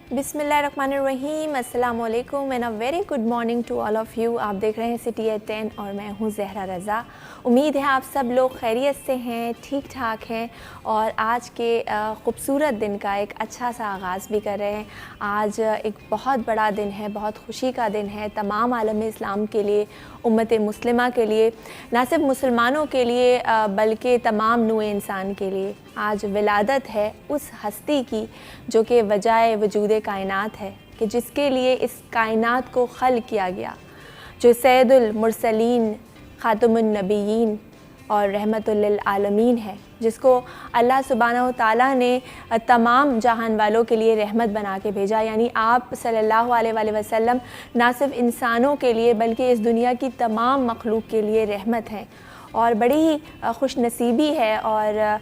बिस्मिल्लाहिर्रहमानिर्रहीम, अस्सलाम वालेकुम and a very good morning to all of you. आप देख रहे हैं सिटी एट 10 और मैं हूं ज़हरा रज़ा। उम्मीद है आप सब लोग खैरियत से हैं, ठीक ठाक हैं और आज के ख़ूबसूरत दिन का एक अच्छा सा आगाज़ भी कर रहे हैं। आज एक बहुत बड़ा दिन है, बहुत खुशी का दिन है तमाम आलम इस्लाम के लिए, उम्मत मुस्लिमा के लिए, ना सिर्फ मुसलमानों के लिए बल्कि तमाम नूए इंसान के लिए। आज विलादत है उस हस्ती की जो कि वजाए वजूद कायनात है, कि जिसके लिए इस कायनात को खल किया गया, जो सैयदुल मुरसलीन, ख़ातमुन नबिय्यीन और रहमतुल लिल आलमीन है, जिसको अल्लाह सुब्हानहू तआला ने तमाम जहान वालों के लिए रहमत बना के भेजा। यानी आप सल्लल्लाहु अलैहि वसल्लम ना सिर्फ इंसानों के लिए बल्कि इस दुनिया की तमाम मखलूक के लिए रहमत हैं। और बड़ी ही खुश नसीबी है और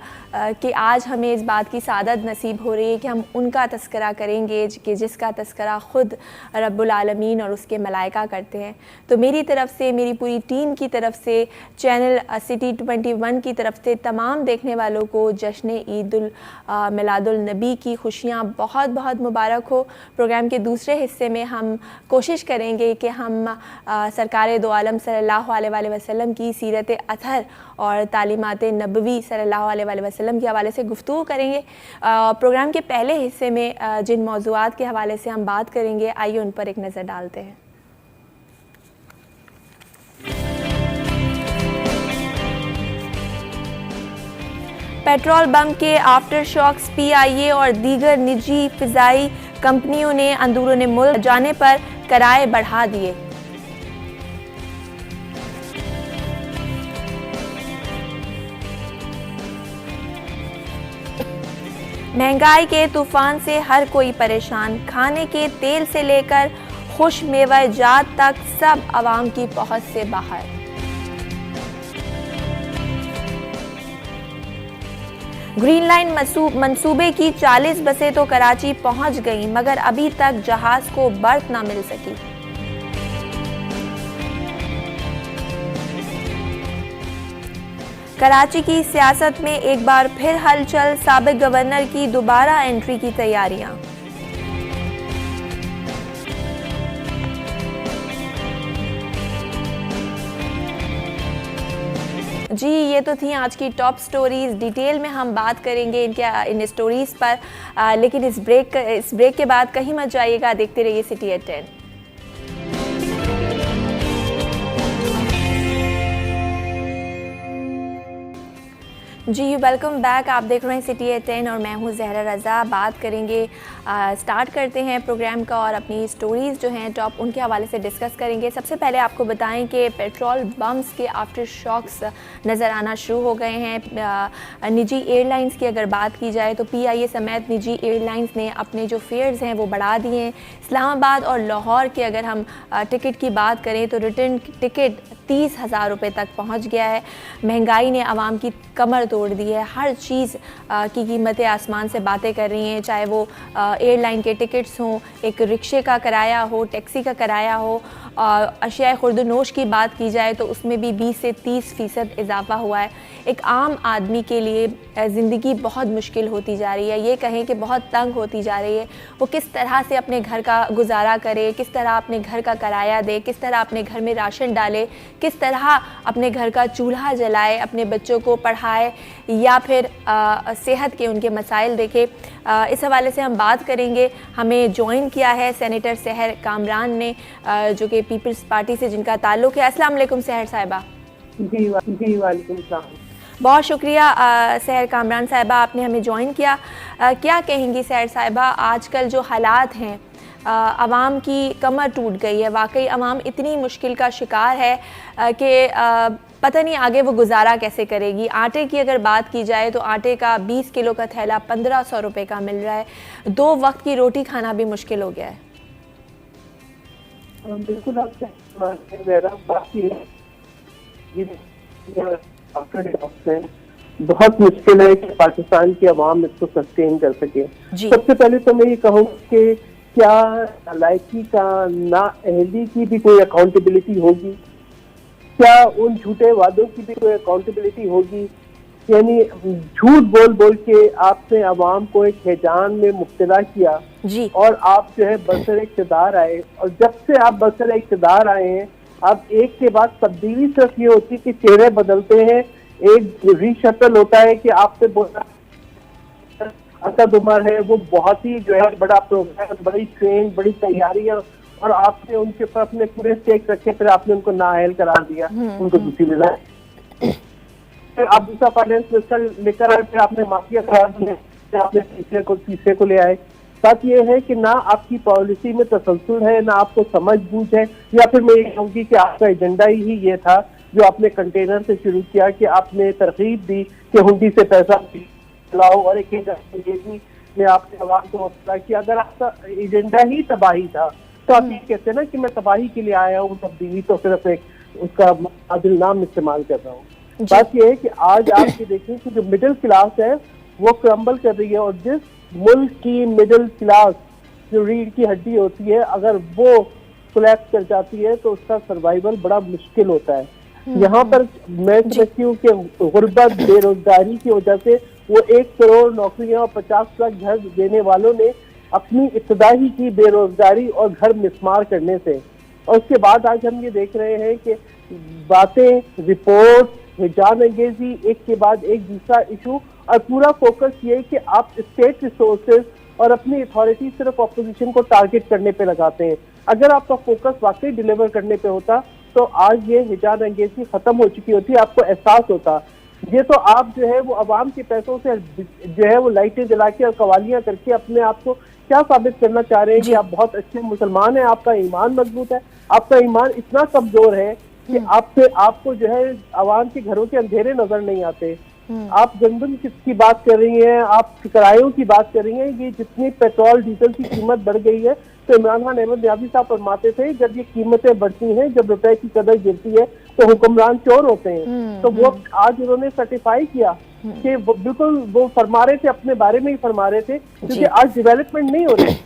कि आज हमें इस बात की सादत नसीब हो रही है कि हम उनका तज़किरा करेंगे कि जिसका तज़किरा ख़ुद रब्बुल आलमीन और उसके मलाइका करते हैं। तो मेरी तरफ़ से, मेरी पूरी टीम की तरफ़ से, चैनल सिटी 21 की तरफ़ से तमाम देखने वालों को जश्न ईदुल मिलादुल नबी की खुशियाँ बहुत बहुत मुबारक हो। प्रोग्राम के दूसरे हिस्से में हम कोशिश करेंगे कि हम सरकार दो आलम सल्लल्लाहु अलैहि वसल्लम की सीरत अथर और तालीमात नबवी सल्लल्लाहु अलैहि वसल्लम के हवाले से गुफ्तगू करेंगे। प्रोग्राम के पहले हिस्से में जिन मौज़ूआत के हवाले से हम बात करेंगे, आइए उन पर एक नज़र डालते हैं। पेट्रोल बम के आफ्टर शॉक्स, PIA और दीगर निजी फ़िज़ाई कंपनियों ने अंदरूनी मुल्क जाने पर किराए बढ़ा दिए। महंगाई के तूफान से हर कोई परेशान, खाने के तेल से लेकर खुश मेवाजात तक सब आवाम की पहुंच से बाहर। ग्रीन लाइन मंसूबे की 40 बसें तो कराची पहुंच गईं, मगर अभी तक जहाज को बर्थ ना मिल सकी। कराची की सियासत में एक बार फिर हलचल, साबिक गवर्नर की दोबारा एंट्री की तैयारियां। जी, ये तो थी आज की टॉप स्टोरीज़। डिटेल में हम बात करेंगे इन स्टोरीज़ पर, लेकिन इस ब्रेक के बाद कहीं मत जाइएगा, देखते रहिए सिटी एट 10। जी, वेलकम बैक। आप देख रहे हैं सिटी एट 10 और मैं हूं ज़हरा रज़ा। बात करेंगे, स्टार्ट करते हैं प्रोग्राम का और अपनी स्टोरीज़ जो हैं टॉप, उनके हवाले से डिस्कस करेंगे। सबसे पहले आपको बताएं कि पेट्रोल बम्स के आफ्टर शॉक्स नज़र आना शुरू हो गए हैं। निजी एयरलाइंस की अगर बात की जाए तो PIA समेत निजी एयरलाइंस ने अपने जो फेयर्स हैं वो बढ़ा दिए हैं। इस्लामाबाद और लाहौर के अगर हम टिकट की बात करें तो रिटर्न टिकट 30,000 रुपये तक पहुँच गया है। महंगाई ने आवाम की कमर तोड़ दी है। हर चीज़ की कीमतें आसमान से बातें कर रही हैं, चाहे वो एयरलाइन के टिकट्स हों, एक रिक्शे का किराया हो, टैक्सी का किराया हो। अशिया खुर्दनोश की बात की जाए तो उसमें भी 20 से 30% इजाफा हुआ है। एक आम आदमी के लिए ज़िंदगी बहुत मुश्किल होती जा रही है, ये कहें कि बहुत तंग होती जा रही है। वो किस तरह से अपने घर का गुजारा करे, किस तरह अपने घर का किराया दे, किस तरह अपने घर में राशन डाले, किस तरह अपने घर का चूल्हा जलाए, अपने बच्चों को पढ़ाए या फिर सेहत के उनके मसाइल देखे। इस हवाले से हम बात करेंगे। हमें ज्वाइन किया है सेनेटर सहर कामरान ने, जो कि पीपल्स पार्टी से जिनका ताल्लुक़ है। अस्सलाम वालेकुम सहर साहिबा। जी वालेकुम सलाम। बहुत शुक्रिया सहर कामरान साहिबा, आपने हमें ज्वाइन किया। क्या कहेंगी सहर साहिबा, आजकल जो हालात हैं, आवाम की कमर टूट गई है। वाकई आवाम इतनी मुश्किल का शिकार है कि पता नहीं आगे वो गुजारा कैसे करेगी। आटे की अगर बात की जाए तो आटे का 20 किलो का थैला 1500 रुपये का मिल रहा है। 2 वक्त की रोटी खाना भी मुश्किल हो गया है। बिल्कुल बहुत मुश्किल है कि पाकिस्तान की आवाम इसको सस्टेन कर सके। सबसे पहले तो मैं ये कहूँ कि क्या नालायकी का, नाअहली की भी कोई अकाउंटेबिलिटी होगी? क्या उन झूठे वादों की भी कोई अकाउंटेबिलिटी होगी? यानी झूठ बोल बोल के आपने अवाम को एक हैजान में मुब्तला किया जी। और आप जो है बरसर इक़्तिदार आए, और जब से आप बरसर इक़्तिदार आए हैं अब एक के बाद तब्दीली सिर्फ ये होती है कि चेहरे बदलते हैं, एक रीशफल होता है कि आपसे बोला असद उमर है वो बहुत ही जो है बड़ा प्रोग्राम, बड़ी ट्रेन, बड़ी तैयारियां, और आपने उनके ऊपर अपने पूरे स्टेक रखे, फिर आपने उनको नाअहल करार दिया, उनको दूसरी मिला, फिर आप दूसरा फाइनेंस मिनिस्टर लेकर आए, फिर आपने माफिया करार दिया, फिर आपने तीसरे को ले आए। बात यह है कि ना आपकी पॉलिसी में तसलसल है, ना आपको समझ बूझ है, या फिर मैं ये कहूँगी कि आपका एजेंडा ही ये था जो आपने कंटेनर से शुरू किया कि आपने तरकीब दी कि हुंडी से पैसा लाओ, और एक में आपने आवाम को मसला किया। अगर आपका एजेंडा ही तबाही था तो आप ये कहते हैं ना कि मैं तबाही के लिए आया हूँ, तब्दीली तो सिर्फ एक उसका मुआदिल नाम इस्तेमाल कर रहा हूँ। बात यह है कि आज आप ये देखें कि जो मिडिल क्लास है वो क्रम्बल कर रही है, और जिस मुल्क की मिडिल क्लास जो रीढ़ की हड्डी होती है अगर वो कोलैप्स कर जाती है तो उसका सर्वाइवल बड़ा मुश्किल होता है। यहाँ पर मैं समझती हूँ कि गुर्बत, बेरोजगारी की वजह से वो 1 करोड़ नौकरियां और 50 लाख घर देने वालों ने अपनी इब्तिदा ही की बेरोजगारी और घर मिसमार करने से, और उसके बाद आज हम ये देख रहे हैं कि बातें, रिपोर्ट, हिजान अंगेजी, एक के बाद एक दूसरा इशू, और पूरा फोकस ये है कि आप स्टेट रिसोर्सेज और अपनी अथॉरिटी सिर्फ अपोजिशन को टारगेट करने पे लगाते हैं। अगर आपका फोकस वाकई डिलीवर करने पे होता तो आज ये हिजान अंगेजी खत्म हो चुकी होती, आपको एहसास होता। ये तो आप जो है वो अवाम के पैसों से जो है वो लाइटें जला के और कवालियां करके अपने आप को क्या साबित करना चाह रहे हैं कि आप बहुत अच्छे मुसलमान हैं, आपका ईमान मजबूत है। आपका ईमान इतना कमजोर है कि आपको जो है अवाम के घरों के अंधेरे नजर नहीं आते। आप गंदम की बात कर रही हैं, आप किरायों की बात कर रही हैं, ये जितनी पेट्रोल डीजल की कीमत बढ़ गई है तो इमरान खान अहमद नियाज़ी साहब फरमाते थे जब ये कीमतें बढ़ती हैं, जब रुपए की कदर गिरती है तो हुक्मरान चोर होते हैं। तो वो आज उन्होंने सर्टिफाई किया कि बिल्कुल वो फरमा रहे थे, अपने बारे में ही फरमा रहे थे, क्योंकि आज डेवलपमेंट नहीं हो रही,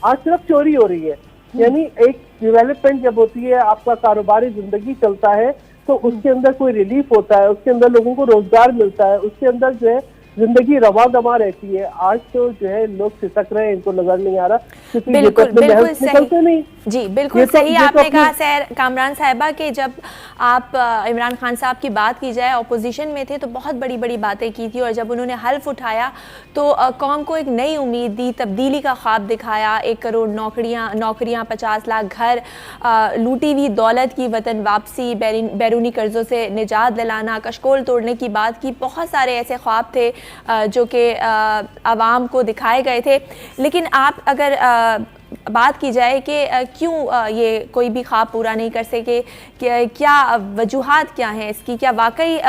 आज सिर्फ चोरी हो रही है। यानी एक डेवलपमेंट जब होती है, आपका कारोबारी जिंदगी चलता है तो उसके अंदर कोई रिलीफ होता है, उसके अंदर लोगों को रोजगार मिलता है, उसके अंदर जो है जिंदगी रवा दवा रहती है। आज तो जो है लोग सिसक रहे हैं, इनको नजर नहीं आ रहा, क्योंकि बिल्कुल सही नहीं। जी, बिल्कुल सही आपने कहा सैर कामरान साहिबा के जब आप इमरान खान साहब की बात की जाए, ऑपोजिशन में थे तो बहुत बड़ी बड़ी बातें की थी, और जब उन्होंने हल्फ उठाया तो कौम को एक नई उम्मीद दी, तब्दीली का ख्वाब दिखाया, 1 करोड़ नौकरियां 50 लाख घर, लूटी हुई दौलत की वतन वापसी, बैरूनी कर्जों से निजात दिलाना, कशकोल तोड़ने की बात की। बहुत सारे ऐसे ख्वाब थे जो कि आवाम को दिखाए गए थे। लेकिन आप अगर बात की जाए कि क्यों ये कोई भी ख्वाब पूरा नहीं कर सके, क्या वजूहात क्या हैं इसकी? क्या वाकई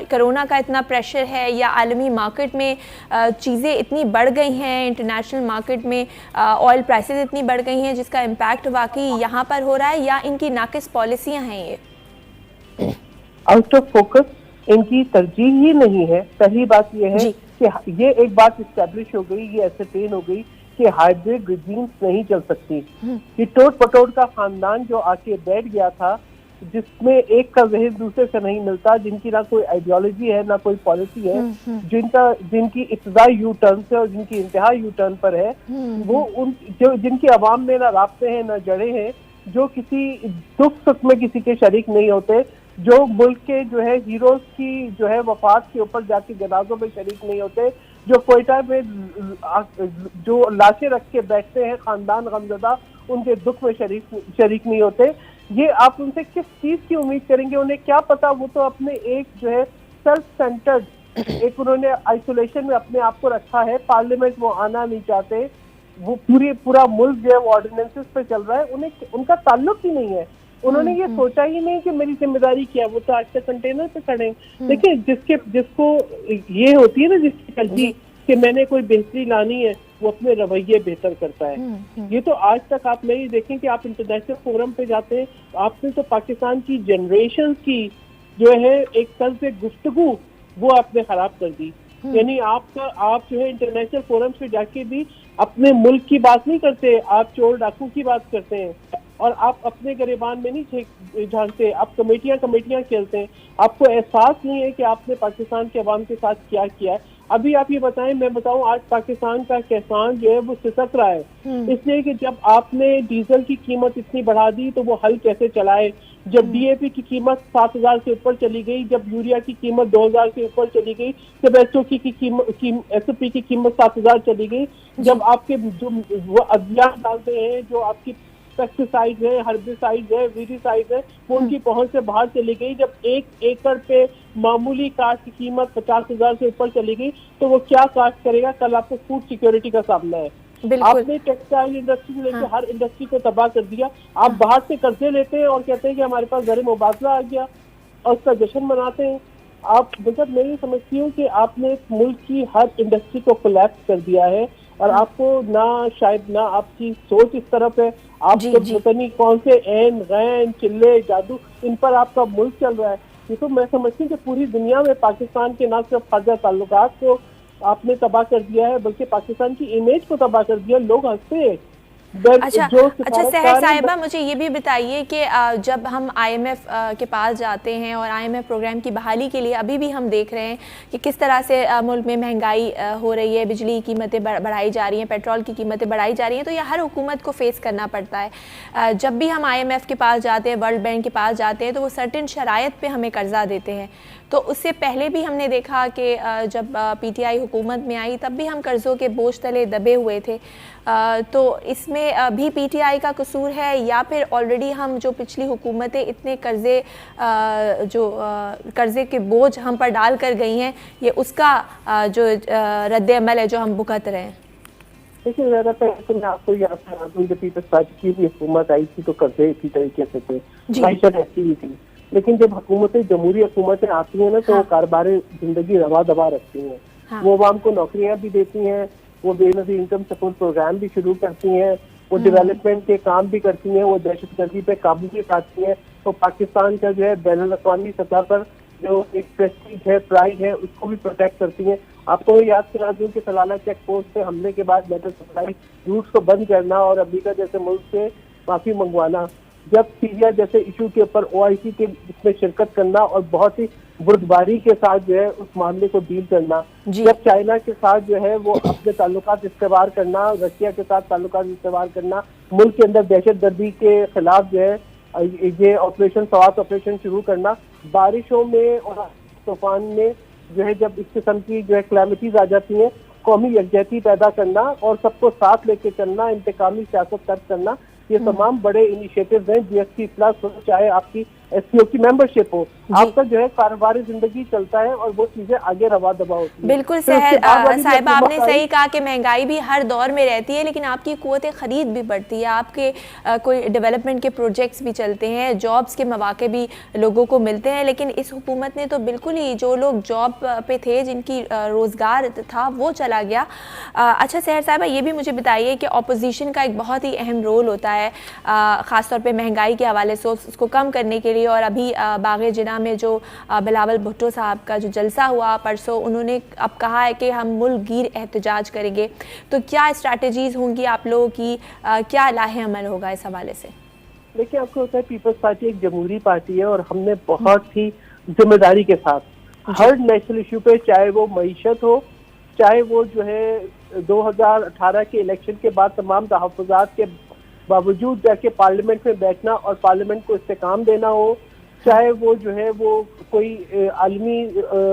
कोरोना का इतना प्रेशर है, या आलमी मार्केट में चीज़ें इतनी बढ़ गई हैं, इंटरनेशनल मार्केट में ऑयल प्राइसेस इतनी बढ़ गई हैं जिसका इम्पैक्ट वाकई यहाँ पर हो रहा है, या इनकी नाकिस पॉलिसियाँ हैं? ये आउट ऑफ फोकस इनकी तरजीह ही नहीं है। पहली बात यह है कि ये एक बात इस्टेब्लिश हो गई, ये एसरटेन हो गई कि हाइब्रिड रिजीम्स नहीं चल सकती। ये टोट पटोट का खानदान जो आके बैठ गया था, जिसमें एक का जहर दूसरे से नहीं मिलता, जिनकी ना कोई आइडियोलॉजी है ना कोई पॉलिसी है, जिनकी इब्तिदा यू टर्न से और जिनकी इंतहा यू टर्न पर है, वो जिनकी आवाम में ना राब्ते हैं ना जड़े हैं, जो किसी दुख सुख में किसी के शरीक नहीं होते, जो मुल्क के जो है हीरोज की जो है वफात के ऊपर जाके जनाजों में शरीक नहीं होते, जो कोयटा में जो लाशें रख के बैठते हैं खानदान गमजदा, उनके दुख में शरीक नहीं होते। ये आप उनसे किस चीज की उम्मीद करेंगे? उन्हें क्या पता, वो तो अपने एक जो है सेल्फ सेंटर्ड एक उन्होंने आइसोलेशन में अपने आप को रखा है। पार्लियामेंट वो आना नहीं चाहते, वो पूरा मुल्क जो है वो ऑर्डिनेंसेस पे चल रहा है, उन्हें उनका ताल्लुक ही नहीं है। उन्होंने ये सोचा ही नहीं कि मेरी जिम्मेदारी क्या है। वो तो आज तक कंटेनर पे खड़े हैं। देखिए, जिसको ये होती है ना, जिसकी तरजीह कि मैंने कोई बेहतरी लानी है, वो अपने रवैये बेहतर करता है। ये तो आज तक आप नहीं देखें कि आप इंटरनेशनल फोरम पे जाते हैं, आपने तो पाकिस्तान की जनरेशन की जो है एक तर्ज गुफ्तगू वो आपने खराब कर दी। यानी आप जो है इंटरनेशनल फोरम पे जाके भी अपने मुल्क की बात नहीं करते, आप चोर डाकू की बात करते हैं। और आप अपने गिरेबान में नहीं झांकते, आप कमेटियां खेलते हैं। आपको एहसास नहीं है कि आपने पाकिस्तान के अवाम के साथ क्या किया है। अभी आप ये बताएं, मैं बताऊं, आज पाकिस्तान का किसान जो है वो सिसक रहा है, इसलिए कि जब आपने डीजल की कीमत इतनी बढ़ा दी तो वो हल कैसे चलाए। जब डीएपी की कीमत 7,000 से ऊपर चली गई, जब यूरिया की कीमत 2,000 से ऊपर चली गई, जब एसओपी की कीमत 7,000 चली गई, जब आपके जो वो अभियान डालते हैं, जो आपकी पेस्टिसाइड है, हर्बिसाइड है, वीडिसाइड है, वो उनकी पहुंच से बाहर चली गई। जब 1 एकड़ पे मामूली काट की कीमत 50,000 से ऊपर चली गई तो वो क्या काट करेगा। कल आपको फूड सिक्योरिटी का सामना है। आपने टेक्सटाइल इंडस्ट्री से लेकर हर इंडस्ट्री को तबाह कर दिया। आप बाहर से कर्जे लेते हैं और कहते हैं कि हमारे पास ज़र मुबादला आ गया और उसका जश्न मनाते हैं। आप मतलब मैं ये समझती हूँ कि आपने मुल्क की हर इंडस्ट्री को कोलैप्स कर दिया है और आपको शायद ना आपकी सोच इस तरफ है। आप तो पता नहीं कौन से ऐन गैन चिल्ले जादू इन पर आपका मुल्क चल रहा है। ये तो मैं समझती हूँ कि पूरी दुनिया में पाकिस्तान के न सिर्फ खारजा ताल्लुकात को आपने तबाह कर दिया है बल्कि पाकिस्तान की इमेज को तबाह कर दिया। लोग हंसते हैं। अच्छा सहर साहिबा, मुझे ये भी बताइए कि जब हम आईएमएफ के पास जाते हैं और आईएमएफ प्रोग्राम की बहाली के लिए अभी भी हम देख रहे हैं कि किस तरह से मुल्क में महंगाई हो रही है, बिजली की कीमतें बढ़ाई जा रही हैं, पेट्रोल की कीमतें बढ़ाई जा रही हैं, तो यह हर हुकूमत को फेस करना पड़ता है। जब भी हम आईएमएफ के पास जाते हैं, वर्ल्ड बैंक के पास जाते हैं, तो वो सर्टेन शराइत पे हमें कर्जा देते हैं। तो उससे पहले भी हमने देखा कि जब पीटीआई हुकूमत में आई तब भी हम कर्ज़ों के बोझ तले दबे हुए थे। तो इसमें भी पीटीआई का कसूर है या फिर ऑलरेडी हम जो पिछली हुकूमतें इतने कर्ज़े के बोझ हम पर डाल कर गई हैं, ये उसका जो रद्द अमल है जो हम भुगत रहे हैं। देखिए ज़्यादा पहले मैं आपको याद करा दूं, जब पीपल्स पार्टी की भी हुकूमत आई थी तो कर्जे इसी तरीके से थे, माइशत ऐसी ही थी। लेकिन जब हुकूमतें जमहूरी हुकूमतें आती हैं ना तो वो कारोबार जिंदगी रवा दबा रखती हैं। वो आवाम को नौकरियां भी देती हैं, वो बेनजीर इनकम सपोर्ट प्रोग्राम भी शुरू करती हैं, वो डेवलपमेंट के काम भी करती हैं, वो दहशतगर्दी पे काबू भी पाती हैं। तो पाकिस्तान का जो है बैनुल अक़वामी सतह पर जो एक प्रेस्टीज है, प्राइड है, उसको भी प्रोटेक्ट करती हैं। आपको याद करा दूं कि सलाला चेक पोस्ट पे हमले के बाद मेटल सप्लाई रूट्स को बंद करना और अमेरिका जैसे मुल्क से माफी मंगवाना, जब सीरिया जैसे इशू के ऊपर OIC के इसमें शिरकत करना और बहुत ही बुर्दबारी के साथ जो है उस मामले को डील करना, जब चाइना के साथ जो है वो अपने ताल्लुकात इस्तेमाल करना, रशिया के साथ ताल्लुकात इस्तेमाल करना, मुल्क के अंदर दहशतगर्दी के खिलाफ जो है ये ऑपरेशन सवात ऑपरेशन शुरू करना, बारिशों में और तूफान में जो है जब इस किस्म की जो है क्लैमिटीज आ जाती हैं, कौमी यकजहती पैदा करना और सबको साथ लेके चलना, इंतकामी सियासत तर्क करना, ये तमाम बड़े इनिशिएटिव्स हैं। GSP प्लस हो, चाहे आपकी SCO की मेंबरशिप हो, आपका जो है कारोबारी जिंदगी चलता है और वो चीजें आगे रवा दबा होती है। बिल्कुल सहर साहिबा, आपने सही कहा कि महंगाई भी हर दौर में रहती है लेकिन आपकी कुव्वत खरीद भी बढ़ती है, आपके कोई डेवलपमेंट के प्रोजेक्ट्स भी चलते हैं, जॉब्स के मौके भी लोगों को मिलते हैं। लेकिन इस हुकूमत ने तो बिल्कुल ही जो लोग जॉब पे थे, जिनकी रोज़गार था, वो चला गया। अच्छा सहर साहिबा, ये भी मुझे बताइए कि अपोजिशन का एक बहुत ही अहम रोल होता है ख़ासतौर पर महंगाई के हवाले से उसको कम करने के लिए। और अभी बाग़े जिना में जो बिलावल भुट्टो साहब का जो जलसा हुआ परसों, उन्होंने अब कहा है कि हम मुल्क गिर एहतजाज करेंगे। तो क्या स्ट्रैटेजीज होंगी आप लोगों की, क्या लाहे अमल होगा इस हवाले से? देखिए, आपको होता है पीपल्स पार्टी एक जमहूरी पार्टी है और हमने बहुत ही जिम्मेदारी के साथ हर नेशनल इशू पे, चाहे वो मईशत हो, चाहे वो जो है 2018 के इलेक्शन के बाद तमाम तहफ़्फ़ुज़ात के बावजूद जाके पार्लियामेंट में बैठना और पार्लियामेंट को इस्तेकाम देना हो, चाहे वो जो है वो कोई आलमी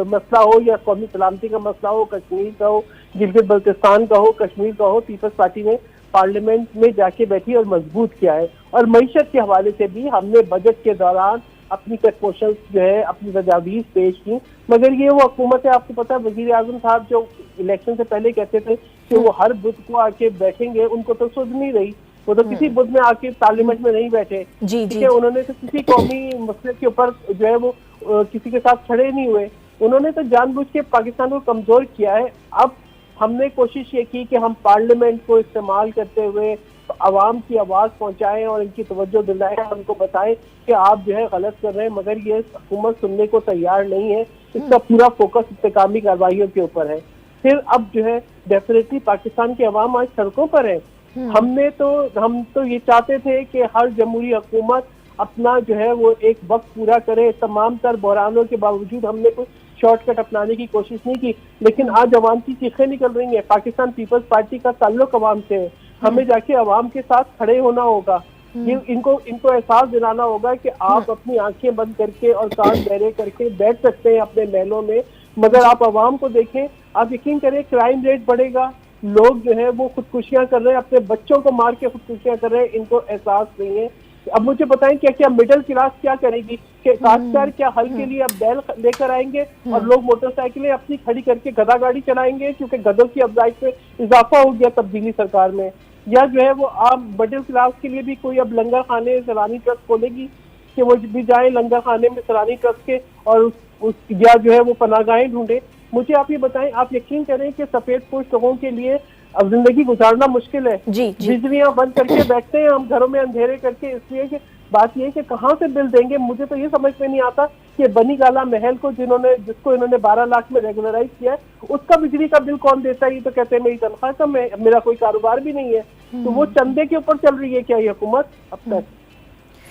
मसला हो या कौमी सलामती का मसला हो, कश्मीर का हो, गिलगित बल्तिस्तान का हो, कश्मीर का हो, पीपल्स पार्टी ने पार्लियामेंट में जाके बैठी और मजबूत किया है। और मईशत के हवाले से भी हमने बजट के दौरान अपनी प्रपोजल जो है, अपनी तजावीज़ पेश की। मगर ये वो हुकूमत है, आपको पता है वज़ीर आज़म साहब जो इलेक्शन से पहले कहते थे कि वो हर बुध को आके बैठेंगे, उनको तो सुध नहीं रही। वो तो किसी बुध में आके पार्लियामेंट में नहीं बैठे, ठीक है। उन्होंने तो किसी कौमी मसले के ऊपर जो है वो किसी के साथ खड़े नहीं हुए। उन्होंने तो जानबूझ के पाकिस्तान को कमजोर किया है। अब हमने कोशिश ये की कि हम पार्लियामेंट को इस्तेमाल करते हुए आवाम की आवाज़ पहुंचाएं और इनकी तवज्जो दिलाएं, उनको बताएं कि आप जो है गलत कर रहे हैं। मगर ये हुकूमत सुनने को तैयार नहीं है। इसका पूरा फोकस इंतकामी कार्रवाइयों के ऊपर है। फिर अब जो है डेफिनेटली पाकिस्तान की आवाम आज सड़कों पर है। हम तो ये चाहते थे कि हर जमहूरी हुकूमत अपना जो है वो एक वक्त पूरा करे। तमाम तर बहरानों के बावजूद हमने कोई शॉर्टकट अपनाने की कोशिश नहीं की, लेकिन आज अवाम की चीखें निकल रही हैं। पाकिस्तान पीपल्स पार्टी का ताल्लुक अवाम से है, हमें जाके अवाम के साथ खड़े होना होगा। ये इनको एहसास दिलाना होगा कि आप अपनी आंखें बंद करके और कान बहरे करके बैठ सकते हैं अपने महलों में, मगर आप अवाम को देखें। आप यकीन करें क्राइम रेट बढ़ेगा, लोग जो है वो खुदकुशियां कर रहे हैं, अपने बच्चों को मार के खुदकुशियां कर रहे हैं, इनको एहसास नहीं है। अब मुझे बताएं क्या क्या मिडिल क्लास क्या करेगी? काश्तकार क्या हल के लिए अब बैल लेकर आएंगे और लोग मोटरसाइकिलें अपनी खड़ी करके गधा गाड़ी चलाएंगे क्योंकि गधों की अफजाइश में इजाफा हो गया तब्दीली सरकार में? या जो है वो आम मिडिल क्लास के लिए भी कोई अब लंगर खाने सैलानी ट्रस्ट खोलेगी कि वो भी जाए लंगर खाने में सैलानी ट्रस्ट के और या जो है वो पनाहगाहें ढूंढे? मुझे आप ये बताएं, आप यकीन करें कि सफेद पोश लोगों के लिए अब जिंदगी गुजारना मुश्किल है। बिजलियां बंद करके बैठते हैं हम घरों में अंधेरे करके, इसलिए कि बात यह है कि कहाँ से बिल देंगे? मुझे तो ये समझ में नहीं आता कि बनी गाला महल को जिसको इन्होंने 12 लाख में रेगुलराइज किया है, उसका बिजली का बिल कौन देता है? ये तो कहते हैं मेरी तनख्वाह कम है, मेरा कोई कारोबार भी नहीं है। तो वो चंदे के ऊपर चल रही है क्या ये हुकूमत? अब तक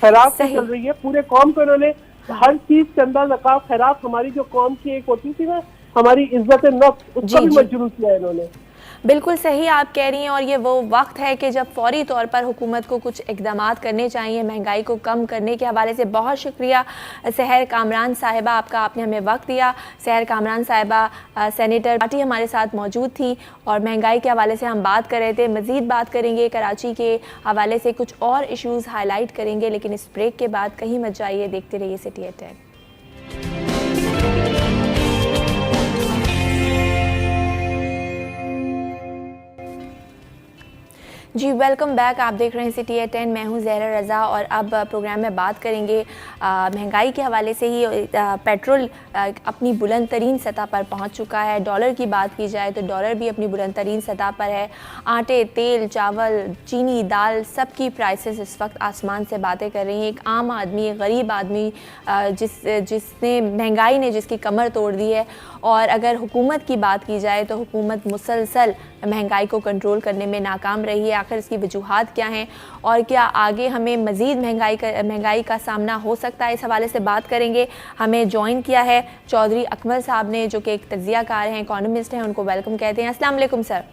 खैरात से चल रही है। पूरे कौम को इन्होंने हर चीज चंदा ज़कात खैरात, हमारी जो कौम की एक होती थी ना हमारी इज्जत नफ्स, उसका भी मजरूह किया इन्होंने। बिल्कुल सही आप कह रही हैं, और ये वो वक्त है कि जब फौरी तौर पर हुकूमत को कुछ इक़दामात करने चाहिए महंगाई को कम करने के हवाले से। बहुत शुक्रिया सहर कामरान साहिबा आपका, आपने हमें वक्त दिया। सहर कामरान साहिबा सेनेटर पार्टी हमारे साथ मौजूद थी और महंगाई के हवाले से हम बात कर रहे थे। मज़ीद बात करेंगे कराची के हवाले से, कुछ और इशूज़ हाईलाइट करेंगे, लेकिन इस ब्रेक के बाद कहीं मत जाइए, देखते रहिए सिटी एट 10। जी वेलकम बैक, आप देख रहे हैं सिटी एट 10। मैं हूं ज़हरा रज़ा और अब प्रोग्राम में बात करेंगे महंगाई के हवाले से ही। पेट्रोल अपनी बुलंद तरीन सतह पर पहुंच चुका है। डॉलर की बात की जाए तो डॉलर भी अपनी बुलंद तरीन सतह पर है। आटे, तेल, चावल, चीनी, दाल, सब की प्राइसेस इस वक्त आसमान से बातें कर रही हैं। एक आम आदमी, एक गरीब आदमी जिसने महंगाई ने जिसकी कमर तोड़ दी है। और अगर हुकूमत की बात की जाए तो हुकूमत मुसलसल महंगाई को कंट्रोल करने में नाकाम रही है। आखिर इसकी वजूहात क्या हैं और क्या आगे हमें मज़ीद महंगाई का सामना हो सकता है, इस हवाले से बात करेंगे। हमें ज्वाइन किया है चौधरी अकमल साहब ने, जो कि एक तज्ज़ियाकार हैं, इकोनॉमिस्ट हैं, उनको वेलकम कहते हैं। अस्सलाम वालेकुम सर।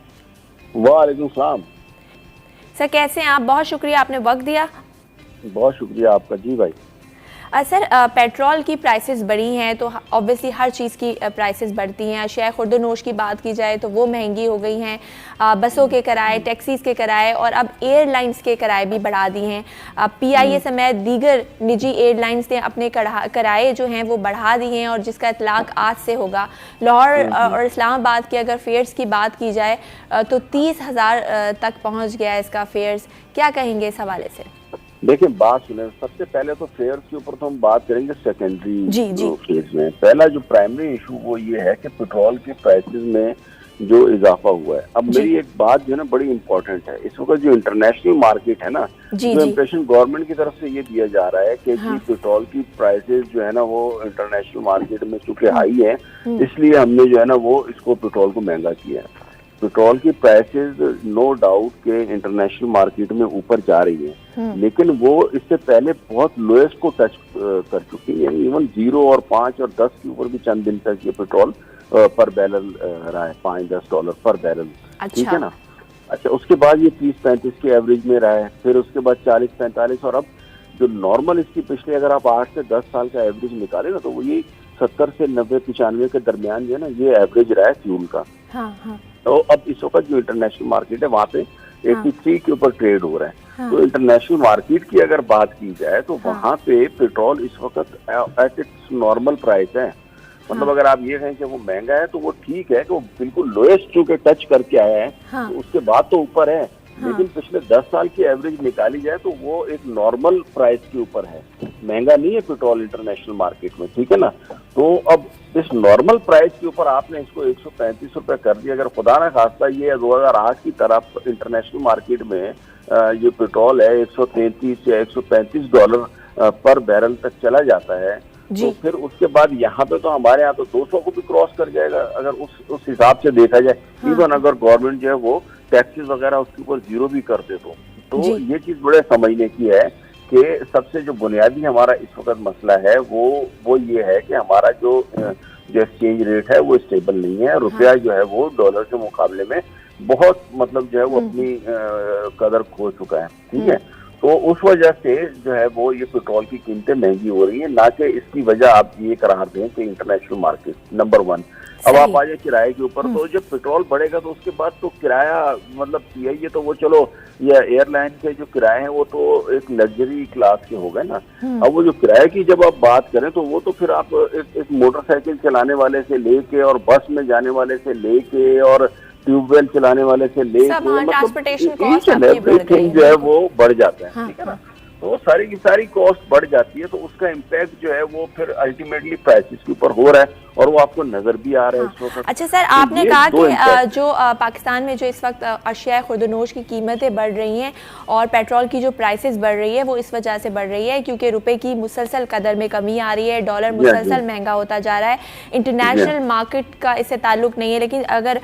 वालेकुम सलाम। सर कैसे हैं आप? बहुत शुक्रिया आपने वक्त दिया। बहुत शुक्रिया आपका। जी भाई। सर पेट्रोल की प्राइसेस बढ़ी हैं तो ऑब्वियसली हर चीज़ की प्राइसेस बढ़ती हैं। अशिया खुर्दनोश की बात की जाए तो वो महंगी हो गई हैं। बसों के किराए, टैक्सीज़ के किराए और अब एयरलाइंस के किराए भी बढ़ा दिए हैं। PIA समेत दीगर निजी एयरलाइंस ने अपने किराए जो हैं वो बढ़ा दिए हैं और जिसका इतलाक आज से होगा। लाहौर और इस्लामाबाद की अगर फेयर्स की बात की जाए तो 30,000 तक पहुँच गया है इसका फेयर्स। क्या कहेंगे इस हवाले से? देखिए बात सुने, सबसे पहले तो फेयर के ऊपर तो हम बात करेंगे सेकेंडरी फेज में। पहला जो प्राइमरी इशू वो ये है कि पेट्रोल के प्राइसेस में जो इजाफा हुआ है। अब मेरी एक बात जो है ना बड़ी इंपॉर्टेंट है, इस वक्त जो इंटरनेशनल मार्केट है ना, जो इम्प्रेशन गवर्नमेंट की तरफ से ये दिया जा रहा है कि पेट्रोल की प्राइसेस जो है ना वो इंटरनेशनल मार्केट में चूंकि हाई है, इसलिए हमने जो है ना वो इसको पेट्रोल को महंगा किया है। पेट्रोल की प्राइसेस नो डाउट के इंटरनेशनल मार्केट में ऊपर जा रही है, लेकिन वो इससे पहले बहुत लोएस्ट को टच कर चुकी है। इवन 0 और 5 और 10 के ऊपर भी चंद दिन तक ये पेट्रोल पर बैरल रहा है, $5-10 पर बैरल। ठीक है ना। अच्छा, उसके बाद ये 30-35 के एवरेज में रहा है, फिर उसके बाद 40-45 और अब जो नॉर्मल इसकी पिछले अगर आप 8 से 10 साल का एवरेज निकाले ना तो वो ये 70 से 90-95 के दरमियान जो है ना ये एवरेज रहा है फ्यूल का। तो अब इस वक्त जो इंटरनेशनल मार्केट है वहाँ पे 83 के ऊपर ट्रेड हो रहा है। तो इंटरनेशनल मार्केट की अगर बात की जाए तो वहाँ पे पेट्रोल इस वक्त एट इट्स नॉर्मल प्राइस है। मतलब अगर आप ये कहें कि वो महंगा है तो वो ठीक है कि वो बिल्कुल लोएस्ट चूंकि टच करके आया है, तो उसके बाद तो ऊपर है, लेकिन पिछले 10 साल की एवरेज निकाली जाए तो वो एक नॉर्मल प्राइस के ऊपर है, महंगा नहीं है पेट्रोल इंटरनेशनल मार्केट में। ठीक है ना। तो अब इस नॉर्मल प्राइस के ऊपर आपने इसको 135 रुपए कर दिया। अगर खुदा ना खास्ता ये 2008 की तरफ इंटरनेशनल मार्केट में ये पेट्रोल है $133 या $135 पर बैरल तक चला जाता है, तो फिर उसके बाद यहाँ पे तो हमारे यहाँ तो 200 को भी क्रॉस कर जाएगा अगर उस हिसाब से देखा जाए। इवन अगर गवर्नमेंट जो है वो टैक्सेस वगैरह उसके ऊपर जीरो भी कर दे तो ये चीज बड़े समझने की है कि सबसे जो बुनियादी हमारा इस वक्त मसला है वो ये है कि हमारा जो एक्सचेंज रेट है वो स्टेबल नहीं है। रुपया जो है वो डॉलर के मुकाबले में बहुत मतलब जो है वो अपनी कदर खो चुका है, ठीक है। तो उस वजह से जो है वो ये पेट्रोल की कीमतें महंगी हो रही हैं, ना कि इसकी वजह आप ये करार दें कि इंटरनेशनल मार्केट नंबर 1। अब आप आ जाए किराए के ऊपर, तो जब पेट्रोल बढ़ेगा तो उसके बाद तो किराया मतलब ये तो वो चलो ये एयरलाइन के जो किराए हैं वो तो एक लग्जरी क्लास के हो गए ना। अब वो जो किराए की जब आप बात करें तो वो तो फिर आप एक मोटरसाइकिल चलाने वाले से लेके और बस में जाने वाले से लेके और ट्यूबवेल चलाने वाले से लेके मतलब एवरीथिंग जो है वो बढ़ जाता है, ठीक है ना। तो सारी की सारी कॉस्ट बढ़ जाती है, तो उसका इम्पैक्ट जो है वो फिर अल्टीमेटली प्राइसेस के ऊपर हो रहा है और वो आपको नजर भी आ रहा है इस वक्त। अच्छा सर, आपने कहा कि जो पाकिस्तान में जो इस वक्त अशिया खुर्दनोश की कीमतें बढ़ रही हैं और पेट्रोल की जो प्राइसेस बढ़ रही है वो इस वजह से बढ़ रही है क्योंकि रुपए की मुसलसल कदर में कमी आ रही है, डॉलर मुसलसल महंगा होता जा रहा है। इंटरनेशनल मार्केट का इससे ताल्लुक नहीं है, लेकिन अगर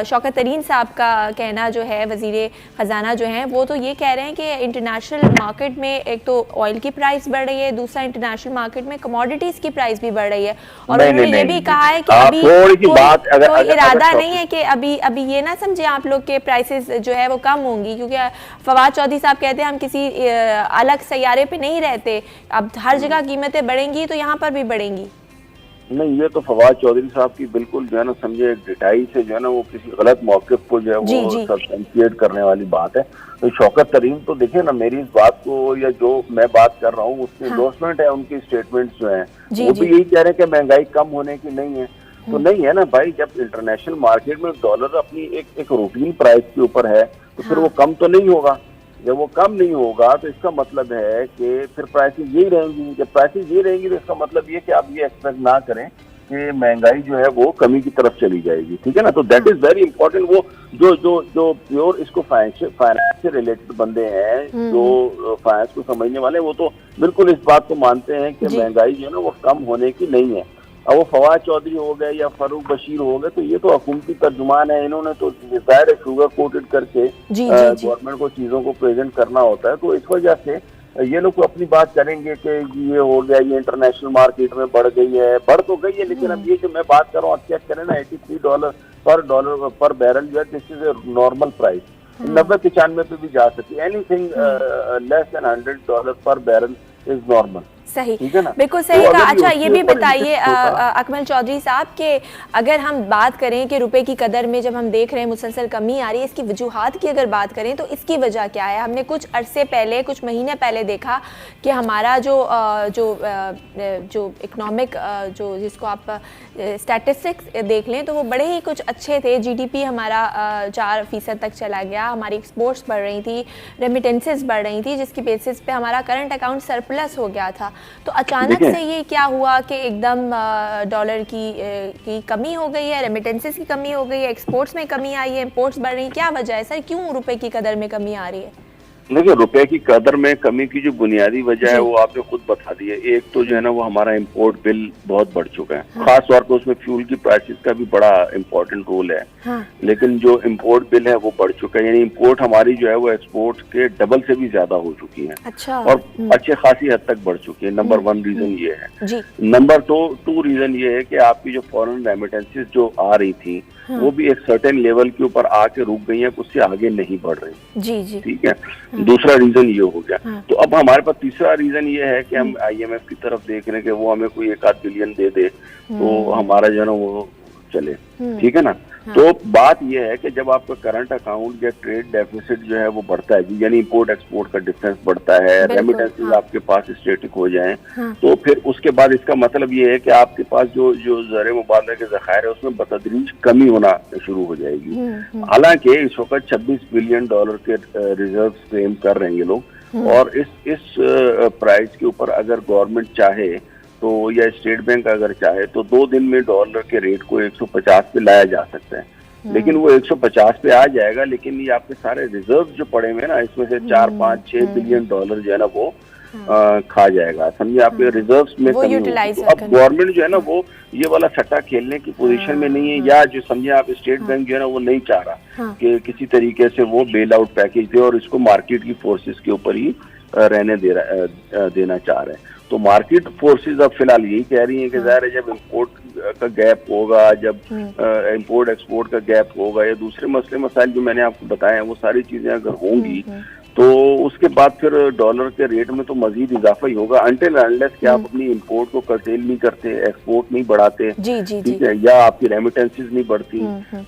शौकत तरीन साहब का कहना जो है, वजीर खजाना जो है, वो तो ये कह रहे हैं कि इंटरनेशनल मार्केट में एक तो ऑयल की प्राइस बढ़ रही है, दूसरा इंटरनेशनल मार्केट में कमोडिटीज की प्राइस भी बढ़ रही है। और उन्होंने ये भी कहा है कि अभी कोई इरादा नहीं है कि अभी ये ना समझे आप लोग के प्राइसेस जो है वो कम होंगी, क्योंकि फवाद चौधरी साहब कहते हैं हम किसी अलग सैयारे पे नहीं रहते, अब हर जगह कीमतें बढ़ेंगी तो यहाँ पर भी बढ़ेंगी। नहीं, ये तो फवाद चौधरी साहब की बिल्कुल जो है ना समझे डिटाई से जो है ना वो किसी गलत मौके को जो है वो सब्सटेंशिएट करने वाली बात है। तो शौकत तरीन तो देखिए ना, मेरी इस बात को या जो मैं बात कर रहा हूँ उसकी एंडोर्समेंट है, उनकी स्टेटमेंट्स जो है वो भी यही कह रहे हैं कि महंगाई कम होने की नहीं है। तो नहीं है ना भाई, जब इंटरनेशनल मार्केट में डॉलर अपनी एक रूटीन प्राइस के ऊपर है तो फिर वो कम तो नहीं होगा। जब वो कम नहीं होगा तो इसका मतलब है कि फिर प्राइसेस यही रहेंगी। जब प्राइसेस यही रहेंगी तो इसका मतलब ये कि आप ये एक्सपेक्ट ना करें कि महंगाई जो है वो कमी की तरफ चली जाएगी, ठीक है ना। तो दैट इज वेरी इंपॉर्टेंट। वो जो प्योर इसको फाइनेंस से रिलेटेड बंदे हैं, जो फाइनेंस को समझने वाले, वो तो बिल्कुल इस बात को मानते हैं कि महंगाई जो है ना वो कम होने की नहीं है। अब वो फवाद चौधरी हो गए या फारूक बशीर हो गए तो ये तो हुकूमती तर्जुमान है, इन्होंने तो जाहिर है शुगर कोटेड करके गवर्नमेंट को चीजों को प्रेजेंट करना होता है। तो इस वजह से ये लोग अपनी बात करेंगे कि ये हो गया, ये इंटरनेशनल मार्केट में बढ़ गई है, बढ़ तो गई है, लेकिन अब ये जो मैं बात कर रहा हूँ, चेक करें ना, $83 पर बैरल जो है, this is a normal price. 90-95 पे भी जा सकती है, एनीथिंग लेस देन $100 पर बैरल इज नॉर्मल। सही, बिल्कुल सही कहा। अच्छा ये भी बताइए अकमल चौधरी साहब कि अगर हम बात करें कि रुपए की कदर में जब हम देख रहे हैं मुसलसल कमी आ रही है, इसकी वजूहात की अगर बात करें तो इसकी वजह क्या है? हमने कुछ अरसे पहले, कुछ महीने पहले देखा कि हमारा जो इकोनॉमिक जो जिसको आप स्टैटिस्टिक्स देख लें तो वो बड़े ही कुछ अच्छे थे। GDP हमारा 4% तक चला गया, हमारी एक्सपोर्ट्स बढ़ रही थी, रेमिटेंसेस बढ़ रही थी, जिसकी बेसिस पे हमारा करंट अकाउंट सरप्लस हो गया था। तो अचानक से ये क्या हुआ कि एकदम डॉलर की कमी हो गई है, रेमिटेंसेस की कमी हो गई है, एक्सपोर्ट्स में कमी आई है, इंपोर्ट्स बढ़ रही है, क्या वजह है सर? क्यों रुपए की कदर में कमी आ रही है? देखिए, रुपए की कदर में कमी की जो बुनियादी वजह है वो आपने खुद बता दी है। एक तो जो है ना वो हमारा इंपोर्ट बिल बहुत बढ़ चुका है, खास तौर पर उसमें फ्यूल की प्राइसेस का भी बड़ा इंपॉर्टेंट रोल है। लेकिन जो इंपोर्ट बिल है वो बढ़ चुका है, यानी इंपोर्ट हमारी जो है वो एक्सपोर्ट के डबल से भी ज्यादा हो चुकी है। अच्छा। और अच्छे खासी हद तक बढ़ चुकी है। नंबर 1 रीजन ये है। नंबर 2 रीजन ये है कि आपकी जो फॉरेन रेमिटेंसेस जो आ रही थी वो भी एक सर्टेन लेवल के ऊपर आके रुक गई है, उससे आगे नहीं बढ़ रही। जी। ठीक है। दूसरा रीजन ये हो गया। तो अब हमारे पास तीसरा रीजन ये है कि हम IMF की तरफ देख रहे हैं कि वो हमें कोई 1-8 बिलियन दे दे तो हमारा जो है ना वो चले, ठीक है ना। तो बात यह है कि जब आपका करंट अकाउंट या ट्रेड डेफिसिट जो है वो बढ़ता है, यानी इंपोर्ट एक्सपोर्ट का डिफरेंस बढ़ता है, रेमिटेंसेस आपके पास स्टेटिक हो जाएं, तो फिर उसके बाद इसका मतलब ये है कि आपके पास जो ज़र मुबादला के ज़खायर है उसमें बतदरीज कमी होना शुरू हो जाएगी। हालांकि इस वक्त $26 बिलियन के रिजर्व क्लेम कर रहे हैं ये लोग, और इस प्राइस के ऊपर अगर गवर्नमेंट चाहे तो या स्टेट बैंक अगर चाहे तो 2 दिन में डॉलर के रेट को 150 पे लाया जा सकता है। लेकिन वो 150 पे आ जाएगा, लेकिन ये आपके सारे रिजर्व जो पड़े हुए हैं ना, इसमें से $4-5-6 बिलियन जो है ना वो खा जाएगा, समझे, आपके रिजर्व्स में कमी होगी। तो अब गवर्नमेंट जो है ना वो ये वाला सट्टा खेलने की पोजीशन में नहीं है, या जो समझे आप स्टेट बैंक जो है ना वो नहीं चाह रहा कि किसी तरीके से वो बेल आउट पैकेज दे और इसको मार्केट की फोर्सेस के ऊपर ही रहने देना चाह रहे हैं। तो मार्केट फोर्सेस अब फिलहाल यही कह रही हैं कि ज़ाहिर है जब इम्पोर्ट का गैप होगा, जब इम्पोर्ट एक्सपोर्ट का गैप होगा, या दूसरे मसले मसाइल जो मैंने आपको बताए हैं वो सारी चीजें अगर होंगी तो उसके बाद फिर डॉलर के रेट में तो मजीद इजाफा ही होगा, अनटिल अनलेस कि आप अपनी इंपोर्ट को कर्टेल नहीं करते, एक्सपोर्ट नहीं बढ़ाते, ठीक है, या आपकी रेमिटेंसेस नहीं बढ़ती।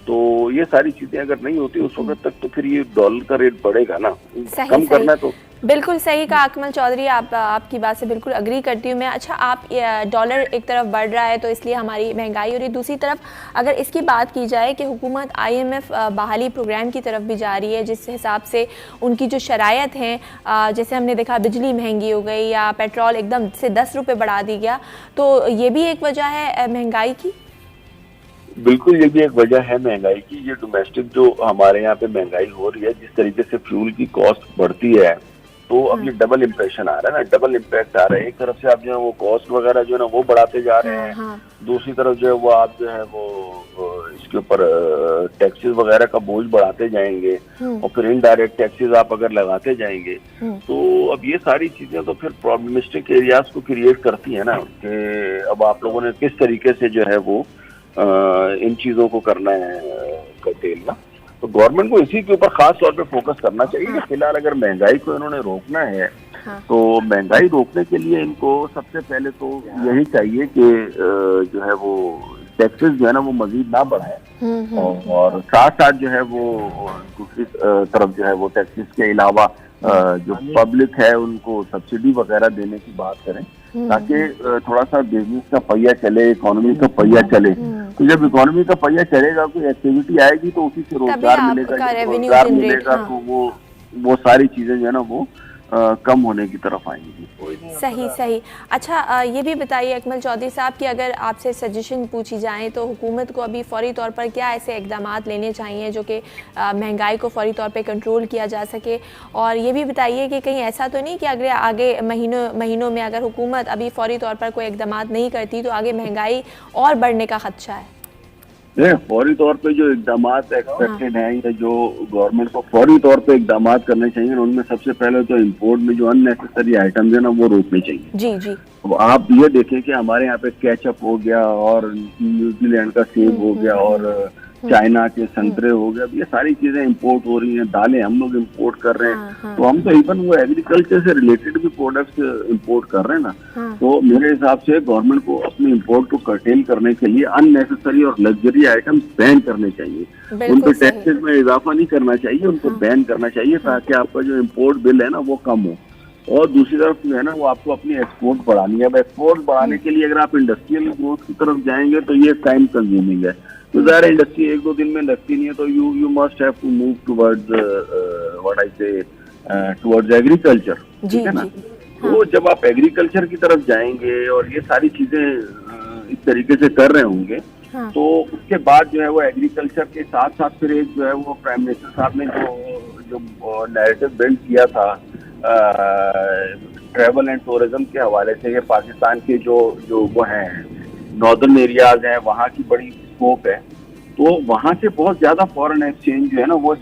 तो ये सारी चीजें अगर नहीं होती उस वक्त तक तो फिर ये डॉलर का रेट बढ़ेगा ना, कम करना है तो। बिल्कुल सही कहा अकमल चौधरी, आपकी बात से बिल्कुल अग्री करती हूँ मैं। अच्छा, आप डॉलर एक तरफ बढ़ रहा है तो इसलिए हमारी महंगाई हो रही है, दूसरी तरफ अगर इसकी बात की जाए कि हुकूमत IMF बहाली प्रोग्राम की तरफ भी जा रही है, जिस हिसाब से उनकी जो शरायत हैं, जैसे हमने देखा बिजली महंगी हो गई या पेट्रोल एकदम से 10 रुपये बढ़ा दी गया, तो ये भी एक वजह है महंगाई की। बिल्कुल, ये भी एक वजह है महंगाई की। ये डोमेस्टिक जो हमारे यहाँ पे महंगाई हो रही है, जिस तरीके से फ्यूल की कॉस्ट बढ़ती है, तो अब ये डबल इम्प्रेशन आ रहा है ना, डबल इम्पैक्ट आ रहा है। एक तरफ से आप जो है वो कॉस्ट वगैरह जो है ना वो बढ़ाते जा रहे हैं, दूसरी तरफ जो है वो आप जो है वो इसके ऊपर टैक्सेस वगैरह का बोझ बढ़ाते जाएंगे, और फिर इनडायरेक्ट टैक्सेस आप अगर लगाते जाएंगे, तो अब ये सारी चीजें तो फिर प्रॉब्लमिस्टिक एरियाज को क्रिएट करती है ना, कि अब आप लोगों ने किस तरीके से जो है वो इन चीजों को करना है कर्टेल ना। तो गवर्नमेंट को इसी के ऊपर खास तौर पे फोकस करना चाहिए कि फिलहाल अगर महंगाई को इन्होंने रोकना है, तो महंगाई रोकने के लिए इनको सबसे पहले तो यही चाहिए कि जो है वो टैक्सेस जो है ना वो मजीद ना बढ़ाए, और साथ साथ जो है वो दूसरी तरफ जो है वो टैक्सेस के अलावा जो पब्लिक है उनको सब्सिडी वगैरह देने की बात करें, ताकि थोड़ा सा बिजनेस का पहिया चले, इकोनॉमी का पहिया चले। तो जब इकोनॉमी का पहिया चलेगा, कोई एक्टिविटी आएगी तो उसी से रोजगार मिलेगा, रोजगार मिलेगा तो वो सारी चीजें जो है ना वो कम होने की तरफ आएंगी। सही। अच्छा, ये भी बताइए अकमल चौधरी साहब कि अगर आपसे सजेशन पूछी जाए तो हुकूमत को अभी फौरी तौर पर क्या ऐसे इक़दामात लेने चाहिए जो कि महंगाई को फौरी तौर पे कंट्रोल किया जा सके, और ये भी बताइए कि कहीं ऐसा तो नहीं कि अगर आगे महीनों में अगर हुकूमत अभी फौरी तौर पर कोई इक़दामात नहीं करती तो आगे महंगाई और बढ़ने का खदशा है। फौरी तौर पे जो इक़दामात एक्सपेक्टेड हैं या जो गवर्नमेंट को फौरी तौर पे इक़दामात करने चाहिए, उनमें सबसे पहले तो इंपोर्ट में जो अननेसेसरी आइटम्स है ना वो रोकने चाहिए। जी। अब आप ये देखें कि हमारे यहाँ पे केचप हो गया, और न्यूजीलैंड का सेब हो गया, और चाइना के संतरे हो गए, अब ये सारी चीजें इंपोर्ट हो रही हैं, दालें हम लोग इंपोर्ट कर रहे हैं, तो हम तो इवन वो एग्रीकल्चर से रिलेटेड भी प्रोडक्ट्स इंपोर्ट कर रहे हैं ना। तो मेरे हिसाब से गवर्नमेंट को अपने इंपोर्ट को कर्टेल करने के लिए अननेसेसरी और लग्जरी आइटम्स बैन करने चाहिए, उन पे टैक्सेस में इजाफा नहीं करना चाहिए, उनको बैन करना चाहिए, ताकि आपका जो इम्पोर्ट बिल है ना वो कम हो। और दूसरी तरफ जो है ना वो आपको अपनी एक्सपोर्ट बढ़ानी है। अब एक्सपोर्ट बढ़ाने के लिए अगर आप इंडस्ट्रियल ग्रोथ की तरफ जाएंगे तो ये टाइम कंज्यूमिंग है, तो ज़ाहिर इंडस्ट्री 1-2 दिन में लगती नहीं है, तो you must have to move towards what I say towards agriculture, ठीक है ना। तो जब आप एग्रीकल्चर की तरफ जाएंगे और ये सारी चीजें इस तरीके से कर रहे होंगे, तो उसके बाद जो है वो एग्रीकल्चर के साथ साथ फिर एक जो है वो प्राइम मिनिस्टर साहब ने जो नैरेटिव बिल्ड किया था ट्रैवल एंड टूरिज्म के हवाले से, ये पाकिस्तान के जो वो हैं नॉर्दर्न एरियाज हैं वहाँ की बड़ी स्कोप है, तो वहाँ से बहुत ज्यादा फॉरेन एक्सचेंज जो है ना वो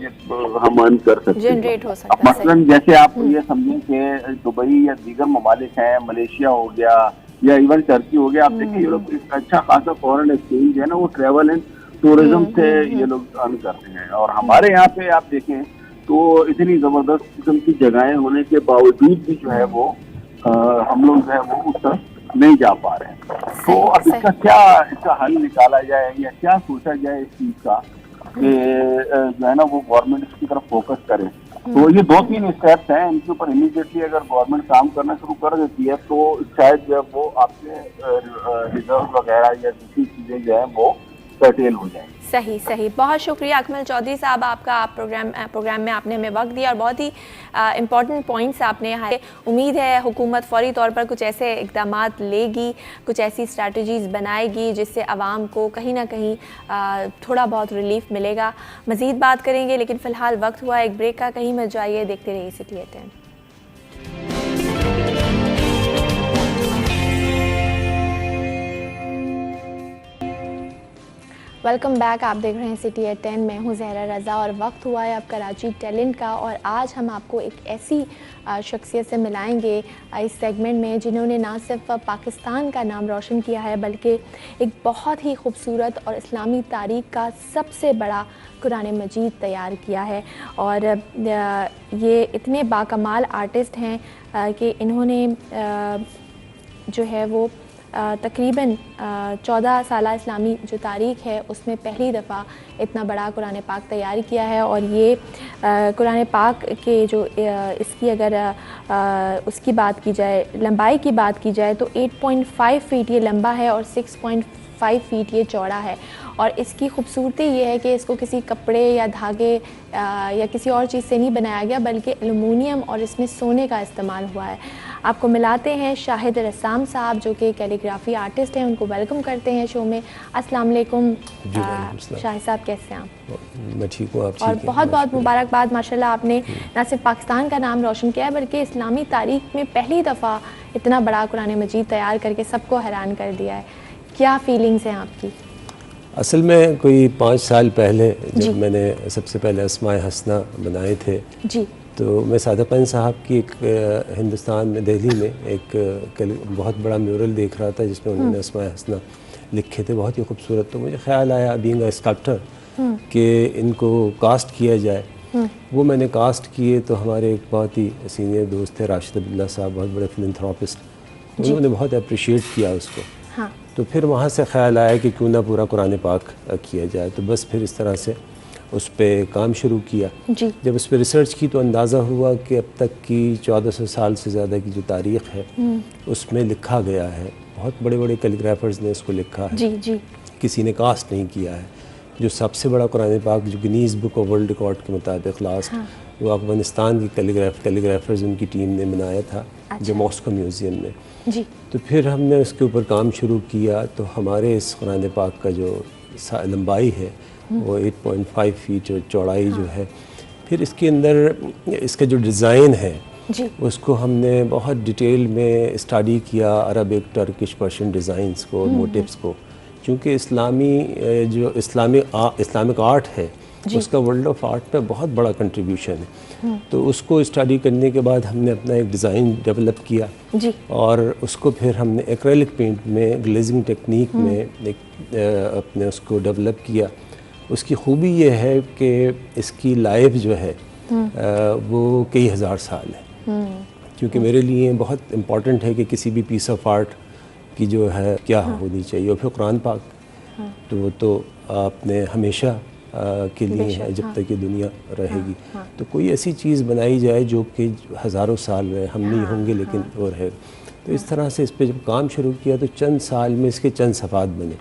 हम अर्न कर सकते हैं, जनरेट हो सकता है। मसलन जैसे आप ये समझें कि दुबई या दीगर ममालिक हैं, मलेशिया हो गया या इवन टर्की हो गया, आप देखिए ये लोग अच्छा खासा फॉरेन एक्सचेंज जो है ना वो ट्रैवल एंड टूरिज्म से ये लोग अर्न करते हैं। और हमारे यहाँ पे आप देखें तो इतनी जबरदस्त किस्म की जगहें होने के बावजूद भी जो है वो हम लोग जो है वो उस तरफ नहीं जा पा रहे हैं। तो अब इसका हल निकाला जाए या क्या सोचा जाए इस चीज का कि जो है ना वो गवर्नमेंट इसकी तरफ फोकस करे। तो ये 2-3 स्टेप्स हैं, इनके ऊपर इमीडिएटली अगर गवर्नमेंट काम करना शुरू कर देती है तो शायद जो है वो आपके रिजर्व वगैरह या दूसरी चीजें जो है वो कर्टेल हो जाएंगी। सही। बहुत शुक्रिया अकमल चौधरी साहब आपका, प्रोग्राम में आपने हमें वक्त दिया और बहुत ही इम्पॉर्टेंट पॉइंट्स आपने यहाँ। उम्मीद है हुकूमत फौरी तौर पर कुछ ऐसे इक़दामात लेगी, कुछ ऐसी स्ट्रैटेजीज़ बनाएगी जिससे आवाम को कहीं ना कहीं थोड़ा बहुत रिलीफ मिलेगा। मज़ीद बात करेंगे, लेकिन फ़िलहाल वक्त हुआ एक ब्रेक का, कहीं मत जाइए, देखते रहिए सिटी 10। Welcome back. आप देख रहे हैं सिटी एट 10। मैं हूं जहरा रज़ा और वक्त हुआ है अब कराची टैलेंट का। और आज हम आपको एक ऐसी शख्सियत से मिलाएंगे इस सेगमेंट में जिन्होंने ना सिर्फ पाकिस्तान का नाम रोशन किया है बल्कि एक बहुत ही खूबसूरत और इस्लामी तारीख़ का सबसे बड़ा कुरान मजीद तैयार किया है। और ये इतने बाकमाल आर्टिस्ट हैं कि इन्होंने जो है वो तकरीबन 14 साल इस्लामी जो तारीख़ है उसमें पहली दफ़ा इतना बड़ा कुरान पाक तैयार किया है। और ये कुरान पाक के जो इसकी अगर उसकी बात की जाए, लंबाई की बात की जाए तो 8.5 फीट ये लंबा है और 6.5 फीट ये चौड़ा है। और इसकी खूबसूरती ये है कि इसको किसी कपड़े या धागे या किसी और चीज़ से नहीं बनाया गया बल्कि एलुमिनियम और इसमें सोने का इस्तेमाल हुआ है। आपको मिलाते हैं शाहिद रसाम साहब जो कि कैलीग्राफी आर्टिस्ट हैं, उनको वेलकम करते हैं शो में। अस्सलाम वालेकुम शाहिद साहब, कैसे हैं आप? मैं ठीक हूँ, आप ठीक हैं? और बहुत बहुत मुबारकबाद, माशाल्लाह आपने ना सिर्फ पाकिस्तान का नाम रोशन किया है बल्कि इस्लामी तारीख़ में पहली दफ़ा इतना बड़ा कुरान मजीद तैयार करके सबको हैरान कर दिया है। क्या फीलिंग्स हैं आपकी? असल में कोई 5 साल पहले जब मैंने सबसे पहले अस्माए हसना बनाए थे जी, तो मैं सादक़न साहब की एक हिंदुस्तान में दिल्ली में एक बहुत बड़ा म्यूरल देख रहा था जिसमें उन्होंने अस्माए हसना लिखे थे, बहुत ही खूबसूरत। तो मुझे ख्याल आया बीइंग अ स्कल्प्टर कि इनको कास्ट किया जाए। वो मैंने कास्ट किए तो हमारे एक बहुत ही सीनियर दोस्त थे राशिद अब्दुल्ला साहब, बहुत बड़े फिलैंथ्रोपिस्ट, उन्होंने बहुत अप्रिशिएट किया उसको। हाँ। तो फिर वहाँ से ख्याल आया कि क्यों ना पूरा कुरान पाक किया जाए। तो बस फिर इस तरह से उस पर काम शुरू किया। जी। जब उस पर रिसर्च की तो अंदाज़ा हुआ कि अब तक की 1400 साल से ज़्यादा की जो तारीख़ है उसमें लिखा गया है, बहुत बड़े बड़े कैलीग्राफर्स ने इसको लिखा है। जी जी। किसी ने कास्ट नहीं किया है। जो सबसे बड़ा कुरान पाक जो Guinness book of world record के मुताबिक लास्ट वो अफगानिस्तान की कैलीग्राफर्स उनकी टीम ने बनाया था। अच्छा। जो मॉस्को म्यूज़ियम में। जी। तो फिर हमने उसके ऊपर काम शुरू किया तो हमारे इस कुरान पाक का जो लंबाई है वो 8.5 फीट और चौड़ाई जो है, फिर इसके अंदर इसका जो डिज़ाइन है जी। उसको हमने बहुत डिटेल में स्टडी किया, अरबिक, टर्किश, पर्शियन डिज़ाइंस को और मोटिव्स को, क्योंकि जो इस्लामिक आर्ट है उसका वर्ल्ड ऑफ आर्ट पे बहुत बड़ा कंट्रीब्यूशन है। तो उसको स्टडी करने के बाद हमने अपना एक डिज़ाइन डेवलप किया जी। और उसको फिर हमने एक्रेलिक पेंट में ग्लेजिंग टेक्निक में अपने उसको डेवलप किया। उसकी खूबी ये है कि इसकी लाइफ जो है वो कई हज़ार साल है, क्योंकि मेरे लिए बहुत इम्पॉर्टेंट है कि किसी भी पीस ऑफ आर्ट की जो है क्या होनी चाहिए। और फिर कुरान पाक तो वो तो आपने हमेशा के लिए है जब तक ये दुनिया रहेगी। तो कोई ऐसी चीज़ बनाई जाए जो कि हज़ारों साल रहे, हम नहीं होंगे लेकिन वो रहे। तो इस तरह से इस पर जब काम शुरू किया तो चंद साल में इसके चंद सफ़ात बने।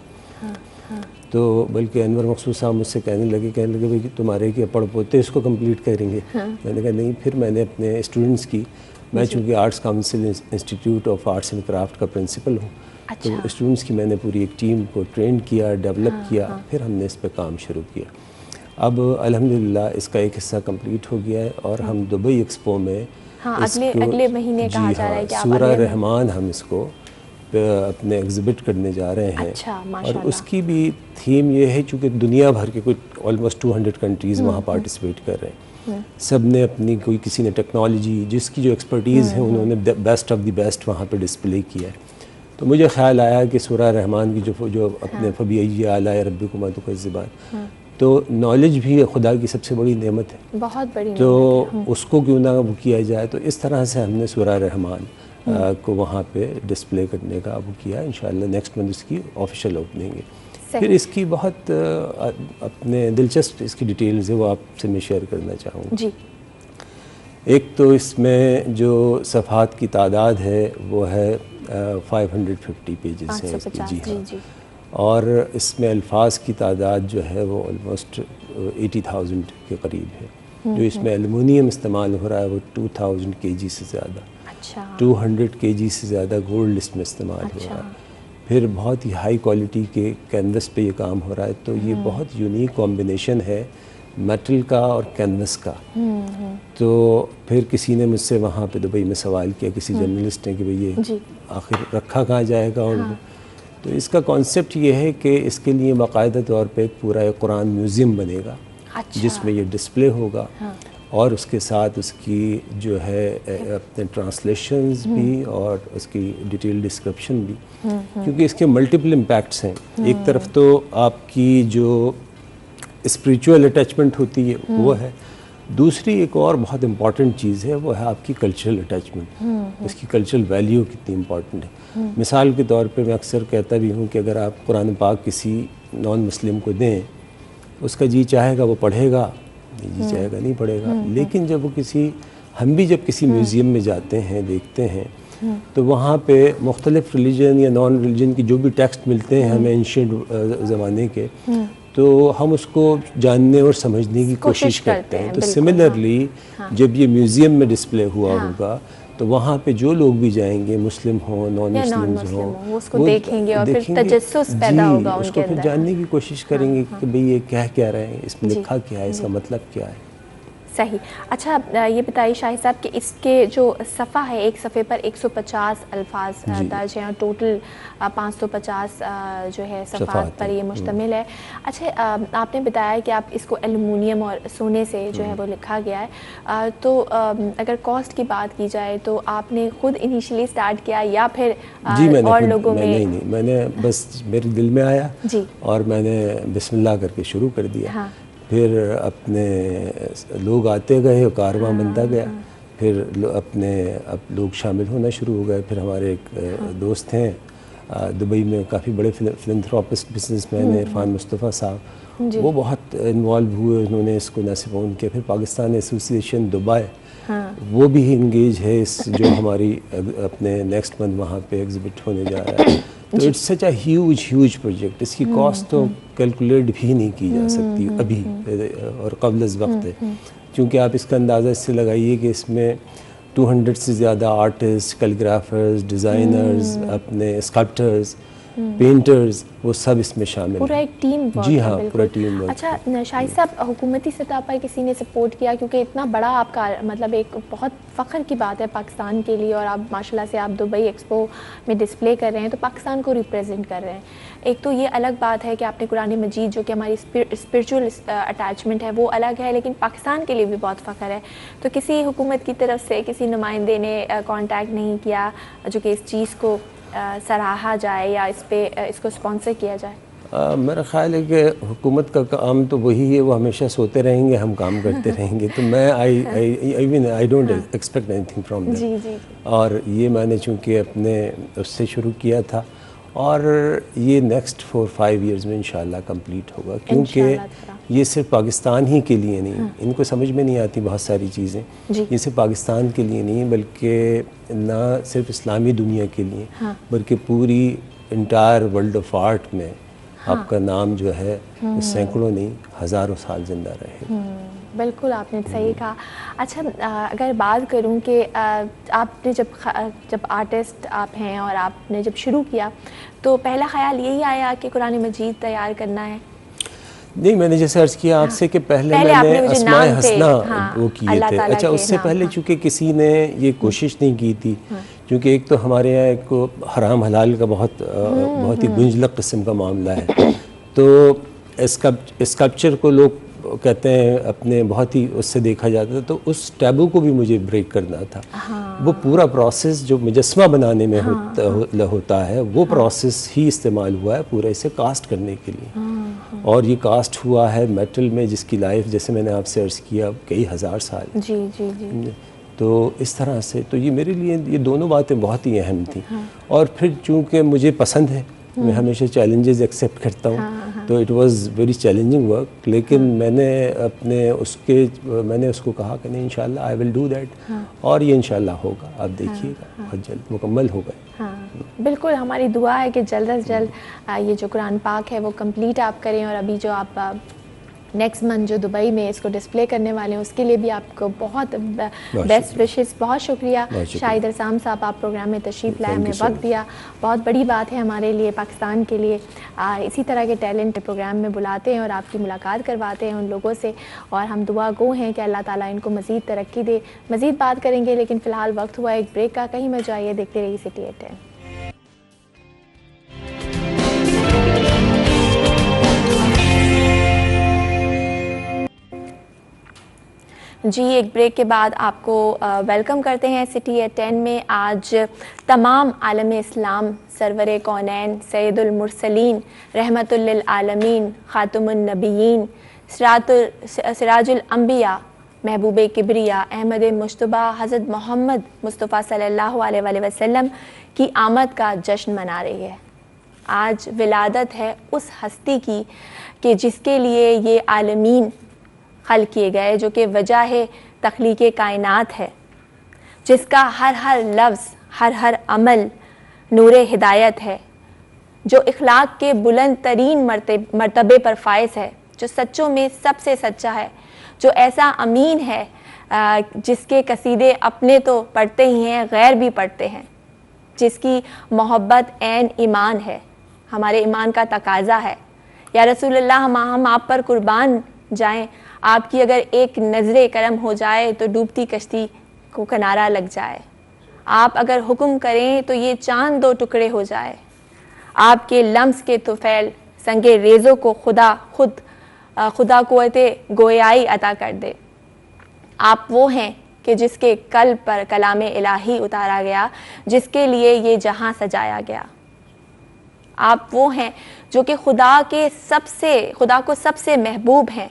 तो बल्कि अनवर मकसूद साहब मुझसे कहने लगे भाई तुम्हारे क्या पड़पोते इसको कंप्लीट करेंगे। मैंने कहा नहीं। फिर मैंने अपने स्टूडेंट्स की, मैं चूँकि arts council institute of arts and craft का प्रिंसिपल हूँ, अच्छा। तो स्टूडेंट्स की मैंने पूरी एक टीम को ट्रेन किया, डेवलप किया। फिर हमने इस पर काम शुरू किया। अब अल्हम्दुलिल्लाह इसका एक हिस्सा कंप्लीट हो गया है और हम दुबई एक्सपो में अगले महीने कहा जा रहा है कि सूरा रहमान हम इसको अपने एग्जिबिट करने जा रहे हैं। अच्छा, और उसकी भी थीम ये है चूँकि दुनिया भर के कुछ ऑलमोस्ट 200 कंट्रीज़ वहाँ पार्टिसिपेट कर रहे हैं। सब ने अपनी कोई किसी ने टेक्नोलॉजी जिसकी जो एक्सपर्टीज़ है उन्होंने बेस्ट ऑफ द बेस्ट वहाँ पे डिस्प्ले किया है। तो मुझे ख्याल आया कि सूरा रहमान की जो अपने फबी आला रब्बिकुमा तुकज़्ज़िबान, तो नॉलेज भी खुदा की सबसे बड़ी नेमत है, बहुत बड़ी तो उसको क्यों ना वो किया जाए। तो इस तरह से हमने सूरा रहमान को वहाँ पे डिस्प्ले करने का वो किया। इंशाअल्लाह नेक्स्ट मंथ इसकी ऑफिशियल ओपनिंग है। फिर इसकी बहुत अपने दिलचस्प इसकी डिटेल्स है वो आपसे मैं शेयर करना चाहूँगा जी। एक तो इसमें जो सफ़हात की तादाद है वो है 550 पेजेस हैं इसकी। जी हाँ जी। और इसमें अल्फाज की तादाद जो है वो ऑलमोस्ट 80,000 के करीब है। जो इसमें एलुमिनियम इस्तेमाल हो रहा है वो 2000 kg से ज़्यादा, 200 kg से ज़्यादा गोल्ड इसमें इस्तेमाल हो रहा है। फिर बहुत ही हाई क्वालिटी के कैनवस पे ये काम हो रहा है। तो ये बहुत यूनिक कॉम्बिनेशन है मेटल का और कैनवस का। तो फिर किसी ने मुझसे वहाँ पे दुबई में सवाल किया, किसी जर्नलिस्ट ने, कि भाई ये आखिर रखा कहाँ जाएगा। और तो इसका कॉन्सेप्ट ये है कि इसके लिए बाकायदा तौर पे एक पूरा एक कुरान म्यूज़ियम बनेगा। अच्छा। जिसमें ये डिस्प्ले होगा। हाँ। और उसके साथ उसकी जो है अपने ट्रांसलेशंस भी और उसकी डिटेल डिस्क्रिप्शन भी, क्योंकि इसके मल्टीपल इम्पैक्ट्स हैं। एक तरफ तो आपकी जो स्पिरिचुअल अटैचमेंट होती है वो है, दूसरी एक और बहुत इम्पॉर्टेंट चीज़ है वो है आपकी कल्चरल अटैचमेंट। उसकी कल्चरल वैल्यू कितनी इम्पॉर्टेंट है। मिसाल के तौर पे मैं अक्सर कहता भी हूँ कि अगर आप कुरान पाक किसी नॉन मुस्लिम को दें, उसका जी चाहेगा वो पढ़ेगा, जी चाहेगा नहीं पढ़ेगा। लेकिन जब वो हम भी जब किसी म्यूज़ियम में जाते हैं, देखते हैं, तो वहाँ पे मुख्तलिफ रिलीजन या नॉन रिलीजन की जो भी टेक्स्ट मिलते हैं हमें एंशिएंट ज़माने के, तो हम उसको जानने और समझने की कोशिश करते हैं। तो सिमिलरली जब ये म्यूज़ियम में डिस्प्ले हुआ होगा तो वहाँ पे जो लोग भी जाएंगे, मुस्लिम हो नॉन मुस्लिम हो, उसको देखेंगे और फिर तजस्सुस पैदा होगा उनके उसको फिर जानने की कोशिश करेंगे कि भाई ये क्या रहे हैं, इसमें लिखा क्या है, इसका मतलब क्या है। सही। अच्छा ये बताइए शाहिद साहब कि इसके जो सफ़ा है, एक सफ़े पर 150 अल्फाज दर्ज हैं और टोटल 550 जो है सफ़ात पर ये मुश्तमिल है। अच्छा आपने बताया कि आप इसको एल्युमिनियम और सोने से जो है वो लिखा गया है। तो अगर कॉस्ट की बात की जाए तो आपने खुद इनिशियली स्टार्ट किया या फिर और लोगों में? नहीं, मैंने बस मेरे दिल में आया और मैंने बिस्मिल्लाह करके शुरू कर दिया। हाँ। फिर अपने लोग आते गए और कारवां बनता गया। फिर अब लोग शामिल होना शुरू हो गए। फिर हमारे एक दोस्त हैं दुबई में, काफ़ी बड़े फिलैंथ्रोपिस्ट बिजनेसमैन हैं, इरफान मुस्तफ़ा साहब, वो बहुत इन्वॉल्व हुए। उन्होंने इसको न सिर्फ ओन किया, फिर पाकिस्तान एसोसिएशन दुबई, वो भी इंगेज है इस जो हमारी अपने नेक्स्ट मंथ वहाँ पे एग्जिबिट होने जा रहा है। तो it's such a huge project. इसकी कॉस्ट तो कैलकुलेट भी नहीं की जा सकती अभी और क़ब्ल वक्त है, क्योंकि आप इसका अंदाज़ा इससे लगाइए कि इसमें 200 से ज़्यादा आर्टिस्ट, कैलीग्राफर्स, डिज़ाइनर्स, अपने स्कल्प्टर्स, पेंटर्स, वो सब इसमें शामिल, पूरा एक टीम वर्क। जी हाँ, पूरा टीम वर्क। अच्छा शाहिद साहब, हुकूमती सतह पर किसी ने सपोर्ट किया, क्योंकि इतना बड़ा आपका मतलब एक बहुत फ़ख्र की बात है पाकिस्तान के लिए, और आप माशाल्लाह से आप दुबई एक्सपो में डिस्प्ले कर रहे हैं तो पाकिस्तान को रिप्रेजेंट कर रहे हैं। एक तो ये अलग बात है कि आपने कुरान मजीद जो कि हमारी स्पिरिचुअल अटैचमेंट है वो अलग है, लेकिन पाकिस्तान के लिए भी बहुत फ़ख्र है। तो किसी हुकूमत की तरफ से किसी नुमाइंदे ने कांटेक्ट नहीं किया जो कि इस चीज़ को सराहा जाए या इसको स्पॉन्सर किया जाए? मेरा ख़्याल है कि हुकूमत का काम तो वही है, वो हमेशा सोते रहेंगे, हम काम करते रहेंगे। तो मैं I don't expect anything from them. और ये मैंने चूँकि अपने उससे शुरू किया था और ये नेक्स्ट 4-5 ईयर्स में इंशाल्लाह कंप्लीट होगा, क्योंकि ये सिर्फ पाकिस्तान ही के लिए नहीं, इनको समझ में नहीं आती बहुत सारी चीज़ें। ये सिर्फ पाकिस्तान के लिए नहीं बल्कि ना सिर्फ इस्लामी दुनिया के लिए, बल्कि पूरी इंटायर वर्ल्ड ऑफ आर्ट में आपका नाम जो है सैकड़ों नहीं हज़ारों साल जिंदा रहे। बिल्कुल आपने सही कहा। अच्छा अगर बात करूं कि आपने जब आर्टिस्ट आप हैं और आपने जब शुरू किया तो पहला ख्याल यही आया कि कुरान मजीद तैयार करना है? नहीं, मैंने जैसे अर्ज़ किया आपसे कि पहले मैंने अस्माए हसना वो किए थे। अच्छा, उससे पहले चूँकि किसी ने ये कोशिश नहीं की थी, क्योंकि एक तो हमारे यहाँ एक हराम हलाल का बहुत ही गुंजलक किस्म का मामला है। तो स्कल्पचर को लोग कहते हैं अपने बहुत ही उससे देखा जाता है, तो उस टैबू को भी मुझे ब्रेक करना था। वो पूरा प्रोसेस जो मुजस्मा बनाने में होता है वो प्रोसेस ही इस्तेमाल हुआ है पूरा इसे कास्ट करने के लिए। और ये कास्ट हुआ है मेटल में, जिसकी लाइफ जैसे मैंने आपसे अर्ज़ किया कई हज़ार साल। जी। तो इस तरह से तो ये मेरे लिए ये दोनों बातें बहुत ही अहम थी। और फिर चूँकि मुझे पसंद है, मैं हमेशा चैलेंजेस एक्सेप्ट करता हूँ, तो it was very challenging work. लेकिन मैंने उसको कहा कि नहीं, इंशाल्लाह आई विल डू दैट, और ये इंशाल्लाह होगा, आप देखिएगा बहुत जल्द मुकम्मल होगा। बिल्कुल, हमारी दुआ है कि जल्द से जल्द ये जो कुरान पाक है वो कंप्लीट आप करें। और अभी जो आप नेक्स्ट मंथ जो दुबई में इसको डिस्प्ले करने वाले हैं उसके लिए भी आपको बहुत बेस्ट विशेस। बहुत शुक्रिया शाहिद रसाम साहब, आप प्रोग्राम में तशरीफ़ लाए, हमें वक्त दिया। बहुत बड़ी बात है हमारे लिए, पाकिस्तान के लिए। इसी तरह के टैलेंट प्रोग्राम में बुलाते हैं और आपकी मुलाकात करवाते हैं उन लोगों से, और हम दुआ गो हैं कि अल्लाह ताला इनको मज़ीद तरक्की दे। मज़ीद बात करेंगे, लेकिन फ़िलहाल वक्त हुआ एक ब्रेक का। कहीं मत जाइए, देखते रहिए City at 10। जी, एक ब्रेक के बाद आपको वेलकम करते हैं सिटी एट 10 में। आज तमाम आलम इस्लाम सरवर कौनैन सैयदुल मुरसलीन रहमतुल लिल आलमीन खातमुन नबिय्यीन सिराजुल अंबिया महबूब किबरिया अहमद मुश्तबा हज़रत मोहम्मद मुस्तफ़ा सल्लल्लाहु अलैहि वसल्लम की आमद का जश्न मना रही है। आज विलादत है उस हस्ती की कि जिसके लिए ये आलमीन खल किए गए, जो कि वजह तख्लीक कायनात है, जिसका हर हर लफ्ज़ हर अमल नूर हिदायत है, जो इखलाक के बुलंद तरीन मर्तबे पर फायज़ है, जो सच्चों में सबसे सच्चा है, जो ऐसा अमीन है जिसके कसीदे अपने तो पढ़ते ही हैं गैर भी पढ़ते हैं, जिसकी मोहब्बत ऐन ईमान है, हमारे ईमान का तकाजा है। या रसूलुल्लाह हम आप पर कुर्बान जाएं, आपकी अगर एक नज़रे करम हो जाए तो डूबती कश्ती को किनारा लग जाए। आप अगर हुक्म करें तो ये चांद दो टुकड़े हो जाए। आपके लम्स के तुफैल संगे रेज़ों को खुदा कुव्वते गोयाई अता कर दे। आप वो हैं कि जिसके कल्ब पर कलामे इलाही उतारा गया, जिसके लिए ये जहां सजाया गया। आप वो हैं जो कि खुदा को सबसे महबूब हैं।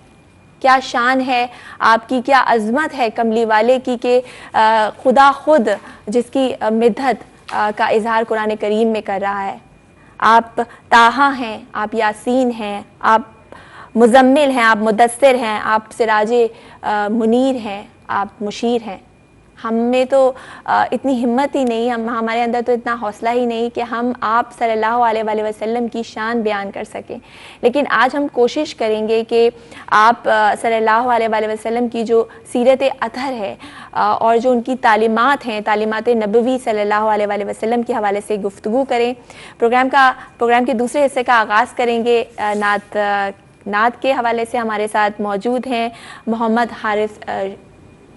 क्या शान है आपकी, क्या अज़मत है कमली वाले की कि खुदा खुद जिसकी मिद्दत का इजहार कुरान करीम में कर रहा है। आप ताहा हैं, आप यासीन हैं, आप मुज़म्मिल हैं, आप मुदस्सिर हैं, आप सिराजे मुनीर हैं, आप मुशीर हैं। हम में तो इतनी हिम्मत ही नहीं, हमारे अंदर तो इतना हौसला ही नहीं कि हम आप सल्लल्लाहु अलैहि वसल्लम की शान बयान कर सकें। लेकिन आज हम कोशिश करेंगे कि आप सल्लल्लाहु अलैहि वसल्लम की जो सीरत अतहर है और जो उनकी तालीमात हैं, तालीमात नबवी सल्लल्लाहु अलैहि वसल्लम के हवाले से गुफ्तगू करें। प्रोग्राम के दूसरे हिस्से का आगाज़ करेंगे नात के हवाले से। हमारे साथ मौजूद हैं मोहम्मद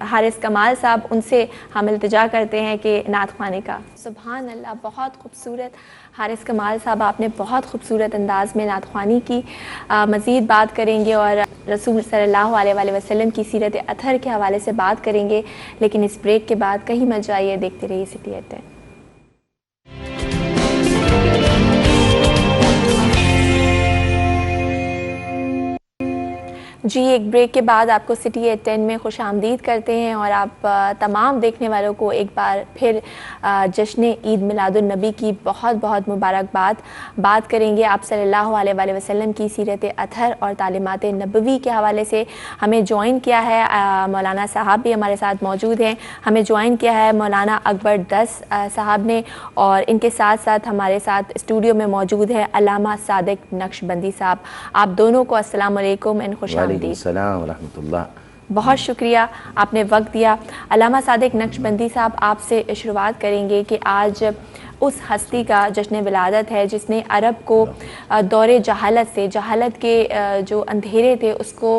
हारिस कमाल साहब, उनसे हम इल्तिजा करते हैं कि नात ख़्वानी का। सुभान अल्लाह, बहुत खूबसूरत हारिस कमाल साहब, आपने बहुत खूबसूरत अंदाज़ में नात ख़्वानी की। मज़ीद बात करेंगे और रसूल सल्लल्लाहु अलैहि वसल्लम की सीरत अतहर के हवाले से बात करेंगे। लेकिन इस ब्रेक के बाद कहीं मत जाइए, देखते रहिए सिटी एट 10। जी, एक ब्रेक के बाद आपको सिटी एट 10 में खुश आमदीद करते हैं और आप तमाम देखने वालों को एक बार फिर जश्न ईद मिलादुन्नबी की बहुत बहुत मुबारकबाद। बात करेंगे आप सल्लल्लाहु अलैहि वसल्लम की सीरत अतहर और तालीमात नबवी के हवाले से। हमें ज्वाइन किया है मौलाना साहब भी हमारे साथ मौजूद हैं। हमें ज्वाइन किया है मौलाना अकबर दस साहब ने, और इनके साथ साथ हमारे साथ स्टूडियो में मौजूद है अल्लामा सादिक नक्शबंदी साहब। आप दोनों को अस्सलाम वालेकुम एंड खुश सलाम रहमतुल्लाह। बहुत शुक्रिया, आपने वक्त दिया। अल्लामा सादिक नक्शबंदी साहब, आपसे शुरुआत करेंगे कि आज उस हस्ती का जश्न विलादत है जिसने अरब को दौरे जहालत से, जहालत के जो अंधेरे थे उसको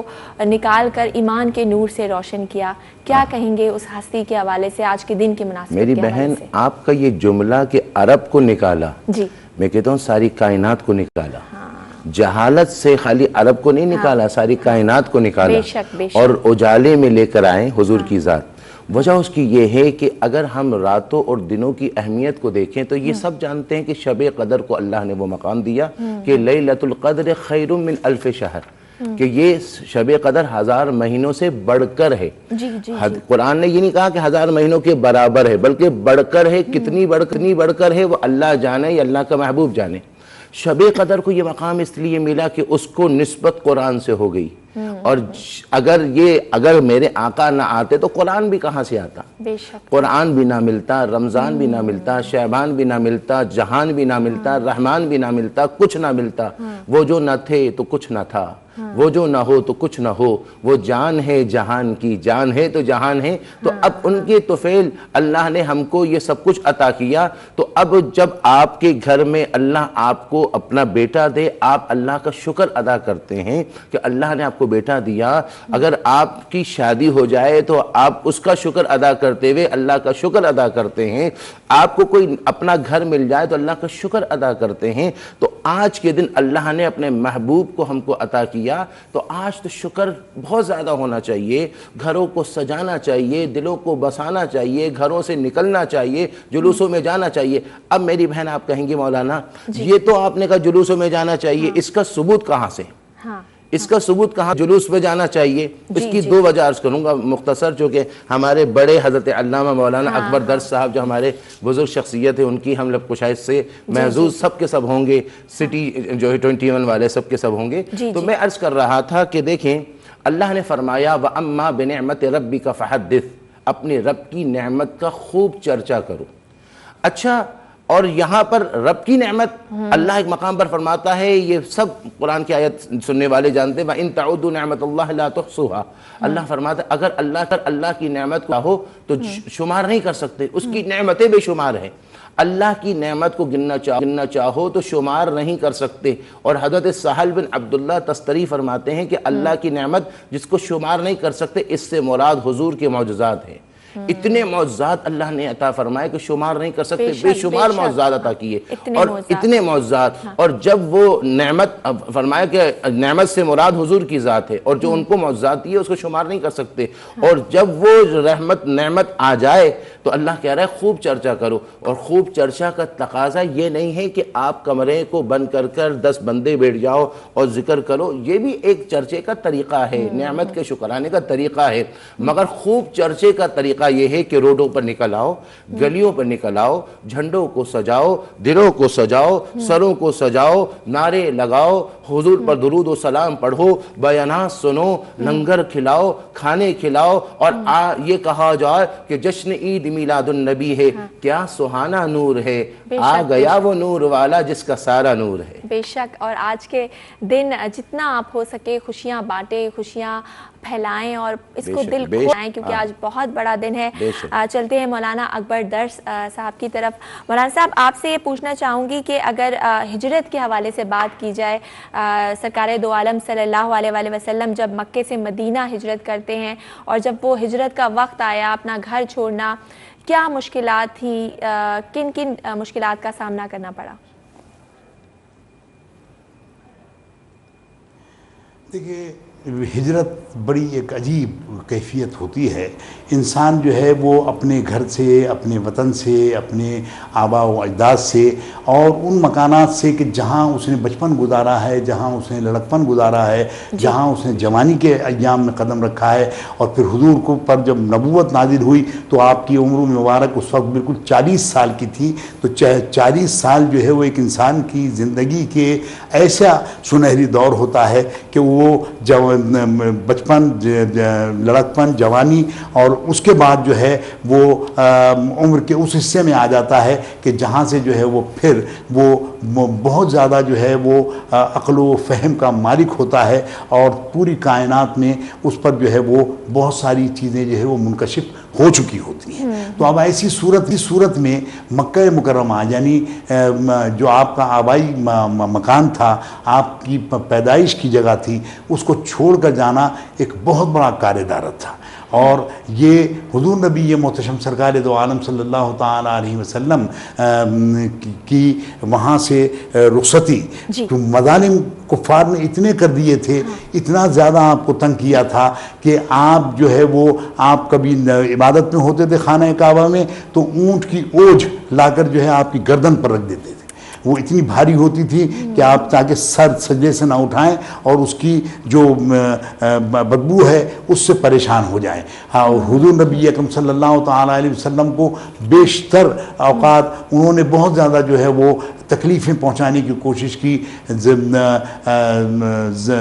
निकाल कर ईमान के नूर से रोशन किया। क्या कहेंगे उस हस्ती के हवाले से आज के दिन की मुनासिबत? मेरी बहन, आपका ये जुमला कि अरब को निकाला, जी मैं कहता हूँ सारी कायनात को निकाला। जहालत से खाली अरब को नहीं निकाला, सारी कायनात को निकाला। बेशक। और उजाले में लेकर आए हुजूर की ज़ात। वजह उसकी ये है कि अगर हम रातों और दिनों की अहमियत को देखें तो ये सब जानते हैं कि शब क़दर को अल्लाह ने वो मकाम दिया कि लैलतुल क़द्र खैरुम मिन अल्फ शहर, कि ये शब क़दर 1000 महीनों से बढ़कर है। कुरान ने ये नहीं कहा कि 1000 महीनों के बराबर है, बल्कि बढ़कर है। कितनी बढ़कर है वो अल्लाह जाने, या अल्लाह का महबूब जाने। शब क़दर को ये मकाम इसलिए मिला कि उसको निस्बत कुरान से हो गई। और अगर मेरे आका ना आते तो कुरान भी कहाँ से आता? कुरान भी ना मिलता, रमज़ान भी ना मिलता, शहबान भी ना मिलता, जहान भी ना मिलता, रहमान भी ना मिलता, कुछ ना मिलता। वो जो न थे तो कुछ ना था, वो जो ना हो तो कुछ ना हो। वो जान है जहान की, जान है तो जहान है। तो अब उनके तुफैल अल्लाह ने हमको ये सब कुछ अता किया। तो अब जब आपके घर में अल्लाह आपको अपना बेटा दे, आप अल्लाह का शुक्र अदा करते हैं कि अल्लाह ने आपको आपको बेटा दिया, अगर आपकी शादी हो जाए तो आप उसका शुक्र अदा करते हुए अल्लाह का शुक्र अदा करते हैं, आपको कोई अपना घर मिल जाए तो अल्लाह का शुक्र अदा करते हैं। तो आज के दिन अल्लाह ने अपने महबूब को हमको अता किया, तो आज तो शुक्र बहुत ज़्यादा होना चाहिए। घरों को सजाना चाहिए, दिलों को बसाना चाहिए, घरों से निकलना चाहिए, जुलूसों में जाना चाहिए। अब मेरी बहन आप कहेंगे मौलाना ये तो आपने कहा जुलूसों में जाना चाहिए, इसका सबूत कहाँ से? इसका सबूत कहाँ जुलूस पे जाना चाहिए? इसकी दो वजह अर्ज करूंगा मुख्तसर, जो कि हमारे बड़े हजरत अल्लामा मौलाना अकबर दर्स साहब जो हमारे बुजुर्ग शख्सियत है उनकी हम लोग कुशाइश से महजूज सब के सब होंगे, सिटी जो है 21 वाले सब के सब होंगे। तो मैं अर्ज कर रहा था कि देखें अल्लाह ने फरमाया व अम्मा बिनिअमत रब्बिका फहद्दिस, अपने रब की नेमत का खूब चर्चा करो। अच्छा, और यहाँ पर रब की नेमत अल्लाह एक मकाम पर फरमाता है, ये सब कुरान की आयत सुनने वाले जानते हैं, इन तउद्दू नेमतुल्लाह ला तुहसूहा। अल्लाह फरमाता है अगर अल्लाह की नेमत को हो तो शुमार नहीं कर सकते, उसकी नेमतें बेशुमार हैं। अल्लाह की नेमत को गिनना चाहो तो शुमार नहीं कर सकते। और हज़रत सहल बिन अब्दुल्लाह तस्तरी फरमाते हैं कि अल्लाह की नेमत जिसको शुमार नहीं कर सकते, इससे मुराद हुजूर के मौजज़ात हैं। इतने मौजज़ात अल्लाह ने अता फरमाए कि शुमार नहीं कर सकते, बेशुमार मौजज़ात अता किए और इतने मौजज़ात। और जब वो नेमत फरमाया कि नेमत से मुराद हुजूर की ज़ात है और जो उनको मौजज़ात दी है उसको शुमार नहीं कर सकते। और जब वो रहमत नेमत आ जाए तो अल्लाह कह रहा है खूब चर्चा करो। और खूब चर्चा का तकाजा ये नहीं है कि आप कमरे को बंद कर 10 बंदे बैठ जाओ और जिक्र करो, ये भी एक चर्चे का तरीका है, नेमत के शुक्राने का तरीका है। मगर खूब चर्चे का तरीका ये है कि रोडों पर निकल आओ, गलियों पर निकल आओ, झंडों को सजाओ, दिलों को सजाओ, सरों को सजाओ, नारे लगाओ, हुजूर पर दुरूद व सलाम पढ़ो, बयानात सुनो, लंगर खिलाओ, खाने खिलाओ। और ये कहा जाए कि जश्न ईद मिलादुन नबी है, क्या सुहाना नूर है, आ गया वो नूर वाला जिसका सारा नूर है। बेशक, और आज के दिन जितना आप हो सके खुशियाँ बांटे, खुशियाँ फैलाएं और इसको दिल खोलाएं, क्योंकि आज बहुत बड़ा दिन है। चलते हैं मौलाना अकबर दर्स साहब की तरफ। मौलाना साहब, आपसे ये पूछना चाहूँगी कि अगर हिजरत के हवाले से बात की जाए, सरकार दो आलम सल्लल्लाहु अलैहि वसल्लम जब मक्के से मदीना हिजरत करते हैं और जब वो हिजरत का वक्त आया, अपना घर छोड़ना, क्या मुश्किलात थी, किन किन मुश्किलात का सामना करना पड़ा? देखिए, हिजरत बड़ी एक अजीब कैफियत होती है। इंसान जो है वो अपने घर से, अपने वतन से, अपने आबा व अजदाद से और उन मकानात से कि जहाँ उसने बचपन गुजारा है, जहाँ उसने लड़कपन गुजारा है, जहाँ उसने जवानी के अय्याम में कदम रखा है, और फिर हुजूर को पर जब नबूवत नाजिल हुई तो आपकी उम्र मुबारक उस वक्त बिल्कुल 40 साल की थी। तो 40 साल जो है वो एक इंसान की ज़िंदगी के ऐसा सुनहरी दौर होता है कि वो बचपन, लड़कपन, जवानी और उसके बाद जो है वो उम्र के उस हिस्से में आ जाता है कि जहाँ से जो है वो फिर वो बहुत ज़्यादा जो है वो अक्ल व फ़हम का मालिक होता है और पूरी कायनात में उस पर जो है वो बहुत सारी चीज़ें जो है वो मुनकशिफ हो चुकी होती हैं। तो अब ऐसी सूरत में मक्का मुकर्रमा यानी जो आपका आबाई मकान था, आपकी पैदाइश की जगह थी, उसको छोड़कर जाना एक बहुत बड़ा कार्यदार था। और ये हुजूर नबी ये मोहतरम सरकार दो आलम सल्लल्लाहु ताला अलैहि वसल्लम की वहाँ से रुखसती, तो मज़ालिम कुफ़ार ने इतने कर दिए थे, इतना ज़्यादा आपको तंग किया था कि आप जो है वो आप कभी इबादत में होते थे खाना काबा में तो ऊँट की ओझ लाकर जो है आपकी गर्दन पर रख देते थे। वो इतनी भारी होती थी कि आप ताकि सर सजदे से ना उठाएं और उसकी जो बदबू है उससे परेशान हो जाएं। हाँ, हुजूर नबी अकरम सल्लल्लाहु ताला अलैहि वसल्लम को बेशतर औकात उन्होंने बहुत ज़्यादा जो है वो तकलीफ़ें पहुंचाने की कोशिश की,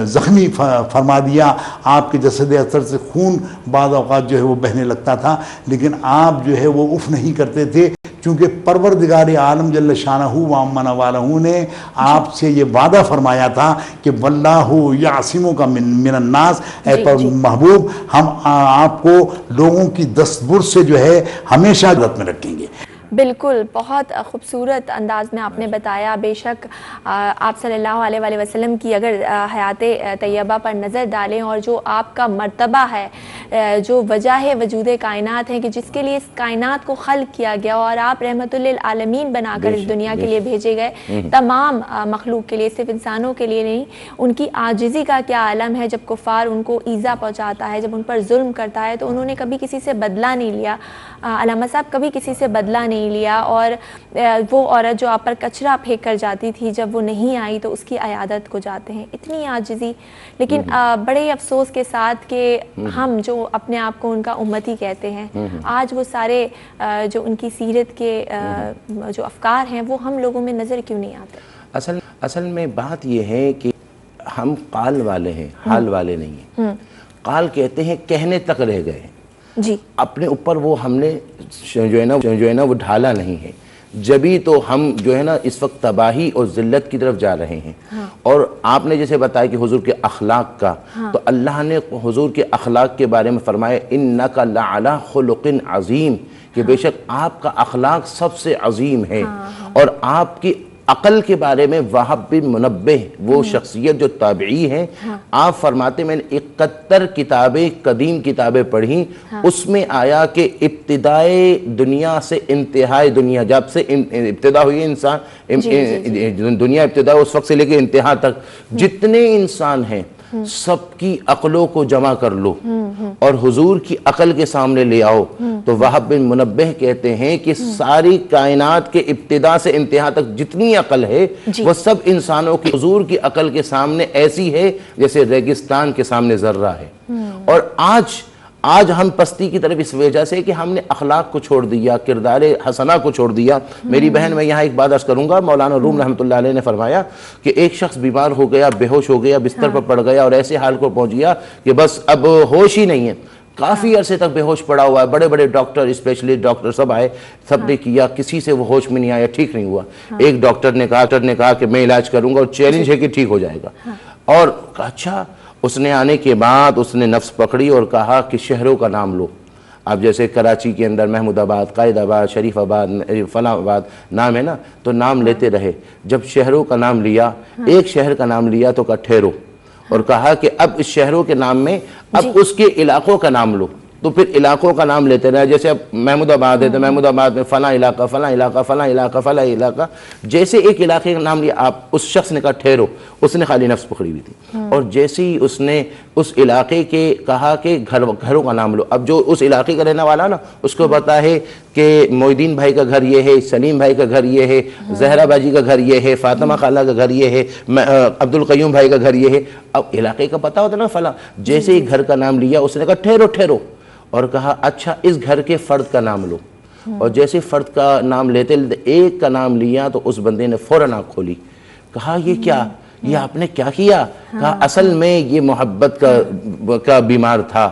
ज़ख्मी फरमा दिया, आपके जसद असर से खून बाद औकात जो है वो बहने लगता था, लेकिन आप जो है वो उफ़ नहीं करते थे, क्योंकि परवरदिगार आलम जल्ल शानहू व अम्मन वालहू ने आपसे ये वादा फरमाया था कि वल्लाहु यासिमु का मिनन नास, ऐ पर महबूब हम आपको लोगों की दस्तबुर से जो है हमेशा इज्जत में रखेंगे। बिल्कुल, बहुत खूबसूरत अंदाज़ में आपने बताया। बेशक आप सल्लल्लाहु अलैहि वसल्लम की अगर हयात तैयबा पर नज़र डालें और जो आपका मर्तबा है, जो वजह वजूद कायनात है कि जिसके लिए इस कायनात को खल्क़ किया गया और आप रहमतुल लिल आलमीन बनाकर इस दुनिया के लिए भेजे गए, तमाम मखलूक के लिए, सिर्फ इंसानों के लिए नहीं, उनकी आजिज़ी का क्या आलम है। जब कुफ़ार उनको ईज़ा पहुँचाता है, जब उन पर जुल्म करता है, तो उन्होंने कभी किसी से बदला नहीं लिया। अल्लामा साहब कभी किसी से बदला नहीं लिया। और वो औरत जो आप पर कचरा फेंक कर जाती थी, जब वो नहीं आई तो उसकी अयादत को जाते हैं। इतनी आजिज़ी, लेकिन बड़े अफसोस के साथ कि हम जो अपने आप को उनका उम्मती कहते हैं, आज वो सारे जो उनकी सीरत के जो अफकार हैं वो हम लोगों में नज़र क्यों नहीं आते? असल में बात ये है कि हम काल वाले हैं, हाल वाले नहीं हैं। काल कहते हैं कहने तक रह गए जी, अपने ऊपर वो हमने जो है ना वो ढाला नहीं है। जभी तो हम जो है ना इस वक्त तबाही और ज़िल्लत की तरफ जा रहे हैं। हाँ। और आपने जैसे बताया कि हुजूर के अखलाक का, हाँ। तो अल्लाह ने हुजूर के अखलाक के बारे में फरमाया इन्नका लअला खुलुक़िन अज़ीम, कि बेशक आपका अखलाक सबसे अजीम है। हाँ। और आपकी अक़ल के बारे में वहाब बिन मुनब्बिह, वो शख्सियत जो ताबई हैं, हाँ। आप फरमाते मैंने 71 किताबें, कदीम किताबें पढ़ी। हाँ। उसमें आया कि इब्तिदाए दुनिया से इंतहाई दुनिया, जब से इब्तिदा हुई इंसान, दुनिया इब्तिदा उस वक्त से लेकर इंतहा तक जितने इंसान हैं सबकी अक़लों को जमा कर लो और हुजूर की अक़ल के सामने ले आओ। तो वहाब बिन मुनब्बिह कहते हैं कि सारी कायनात के इब्तिदा से इंतहा तक जितनी अक़ल है वो सब इंसानों की हुजूर की अक़ल के सामने ऐसी है जैसे रेगिस्तान के सामने ज़र्रा है। और आज हम पस्ती की तरफ इस वजह से कि हमने अखलाक को छोड़ दिया, किरदार हसना को छोड़ दिया। मेरी बहन, मैं यहाँ एक बात अर्ज़ करूँगा, मौलाना रूम रहमतुल्लाह अलैह ने फरमाया कि एक शख्स बीमार हो गया, बेहोश हो गया, बिस्तर पर पड़ गया और ऐसे हाल को पहुँच गया कि बस अब होश ही नहीं है। काफ़ी अरसे तक बेहोश पड़ा हुआ है। बड़े बड़े डॉक्टर, स्पेशलिस्ट डॉक्टर सब आए, सब ने किया, किसी से वो होश में नहीं आया, ठीक नहीं हुआ। एक डॉक्टर ने कहा कि मैं इलाज करूँगा और चैलेंज है कि ठीक हो जाएगा। और अच्छा, उसने आने के बाद उसने नफ्स पकड़ी और कहा कि शहरों का नाम लो। अब जैसे कराची के अंदर महमूदाबाद, कायदाबाद, शरीफाबाद, फलाबाद नाम है ना, तो नाम लेते रहे। जब शहरों का नाम लिया, एक शहर का नाम लिया तो कहा ठहरो, और कहा कि अब इस शहरों के नाम में अब उसके इलाकों का नाम लो। तो फिर इलाकों का नाम लेते रहे। जैसे अब महमूदाबाद है तो महमूदाबाद में फ़लाँ इलाका, फ़लाँ इलाका, फ़लाँ इलाका, फ़लाँ इलाका। जैसे एक इलाके का नाम लिया, आप उस शख्स ने कहा ठहरो, उसने खाली नफ्स पकड़ी हुई थी। और जैसे ही उसने उस इलाके के कहा कि घरों का नाम लो, अब जो उस इलाके का रहने वाला ना, उसको पता है कि मोइदीन भाई का घर ये है, सलीम भाई का घर ये है, जहरा बाजी का घर ये है, फातिमा खाला का घर ये है, अब्दुल क़य्यूम भाई का घर ये है। अब इलाके का पता होता ना फला। जैसे ही घर का नाम लिया, उसने कहा ठहरो ठहरो, और कहा अच्छा इस घर के फ़र्द का नाम लो। और जैसे फ़र्द का नाम लेते लेते एक का नाम लिया तो उस बंदे ने फ़ौरन आँख खोली। कहा ये क्या, ये आपने क्या किया? कहा असल में ये मोहब्बत का बीमार था।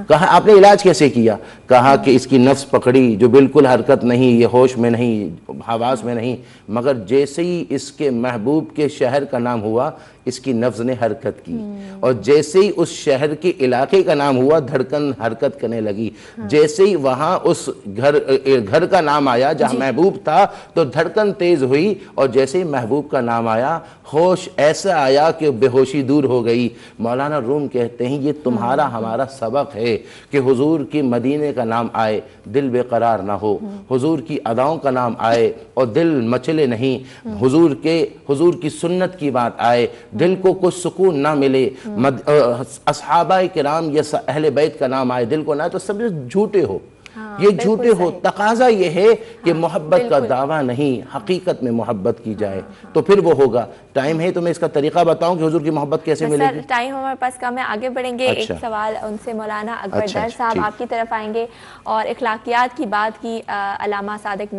कहा आपने इलाज कैसे किया? कहा कि इसकी नफ्स पकड़ी जो बिल्कुल हरकत नहीं, ये होश में नहीं, हवास में नहीं, मगर जैसे ही इसके महबूब के शहर का नाम हुआ इसकी नफ्स ने हरकत की। और जैसे ही उस शहर के इलाके का नाम हुआ धड़कन हरकत करने लगी। जैसे ही वहाँ उस घर का नाम आया जहाँ महबूब था तो धड़कन तेज हुई, और जैसे ही महबूब का नाम आया होश ऐसा आया कि बेहोशी दूर हो गई। मौलाना रूम कहते हैं ये तुम्हारा हमारा सबक है कि हुजूर की मदीने का नाम आए दिल बेकरार ना हो, हुजूर की अदाओं का नाम आए और दिल मचले नहीं, हुजूर की सुन्नत की बात आए दिल को कुछ सुकून ना मिले, असहाबाए किराम या अहले बैत का नाम आए दिल को ना, तो सब झूठे हो। ये झूठे हो। तकाजा ये है कि मोहब्बत का दावा नहीं, हकीकत में मोहब्बत की जाए तो फिर वो होगा। टाइम है तो मैं इसका तरीका बताऊं कि हुजूर की मोहब्बत कैसे मिलेगी? टाइम हमारे पास कम है, आगे बढ़ेंगे। एक सवाल उनसे मौलाना अकबर दर साहब आपकी तरफ आएंगे और इखलाकियात की बात की अल्लामा सादिक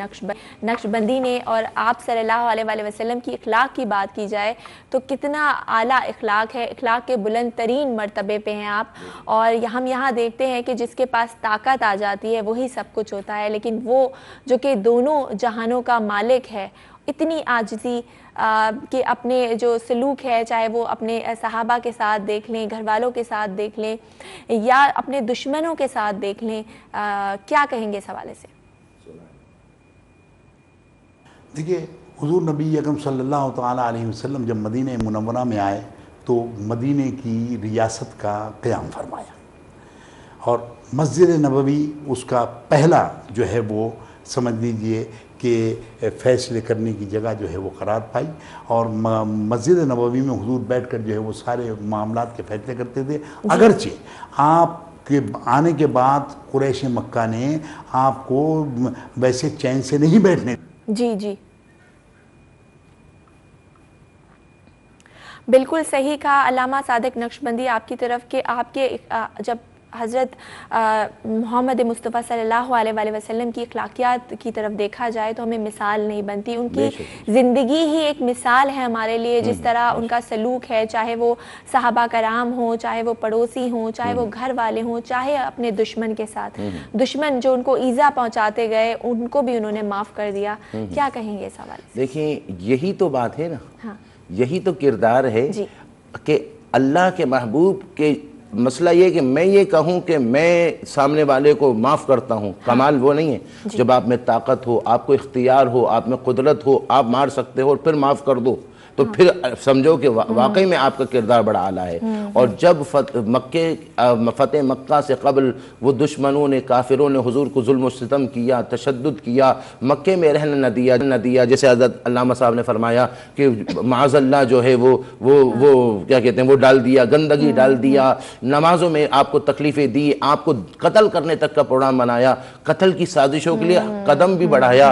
नक्शबंदी ने, और आप सल्लल्लाहु अलैहि वसल्लम की इखलाक की बात की जाए तो कितना आला इखलाक है, इखलाक के बुलंद तरीन मर्तबे पे हैं आप। और हम यहाँ देखते हैं कि जिसके पास ताकत आ जाती है वही सब कुछ होता है, लेकिन वो जो कि दोनों जहानों का मालिक है, इतनी आजिज़ी कि अपने जो सलूक है, चाहे वो अपने सहाबा के साथ देख लें, घर वालों के साथ देख लें या अपने दुश्मनों के साथ देख लें, क्या कहेंगे इस हवाले से? देखिए, हुज़ूर नबी अकरम सल्लल्लाहु तआला अलैहि वसल्लम जब मदीने मुनव्वरा में आए तो मदीने की रियासत का क़याम फरमाया और मस्जिद नबवी उसका पहला जो है वो समझ लीजिए कि फ़ैसले करने की जगह जो है वो करार पाई और मस्जिद नबवी में हुज़ूर बैठकर जो है वो सारे मामलात के फ़ैसले करते थे। अगरचे आपके आने के बाद कुरैश मक्का ने आपको वैसे चैन से नहीं बैठने। जी जी, बिल्कुल सही कहा अल्लामा सादिक नक्शबंदी आपकी तरफ के आपके जब हज़रत मोहम्मद मुस्तफ़ा सल्लल्लाहु अलैहि वसल्लम की अखलाकियात की तरफ देखा जाए तो हमें मिसाल नहीं बनती। उनकी ज़िंदगी ही एक मिसाल है हमारे लिए, जिस तरह उनका सलूक है, चाहे वो सहाबा कराम हो, चाहे वो पड़ोसी हों, चाहे वो घर वाले हों, चाहे अपने दुश्मन के साथ, दुश्मन जो उनको ईज़ा पहुँचाते गए उनको भी उन्होंने माफ़ कर दिया। क्या कहेंगे इस हवाले से? देखिए, यही तो बात है ना, हाँ, यही तो किरदार है कि अल्लाह के महबूब के मसला ये कि मैं ये कहूँ कि मैं सामने वाले को माफ़ करता हूँ, कमाल वो नहीं है जब आप में ताकत हो, आपको इख्तियार हो, आप में कुदरत हो, आप मार सकते हो और फिर माफ़ कर दो तो फिर समझो कि वाकई में आपका किरदार बड़ा आला है। और जब फ़तेह मक्का से कबल वो दुश्मनों ने, काफिरों ने हुजूर को जुल्म सितम किया, तशद्दुद किया, मक्के में रहने न दिया, जैसे हज़रत अल्लामा साहब ने फरमाया कि माज़अल्लाह जो है वो क्या कहते हैं, वो डाल दिया, गंदगी डाल दिया, नमाजों में आपको तकलीफ़ें दी, आपको कत्ल करने तक का प्रोग्राम बनाया, कत्ल की साजिशों के लिए कदम भी बढ़ाया,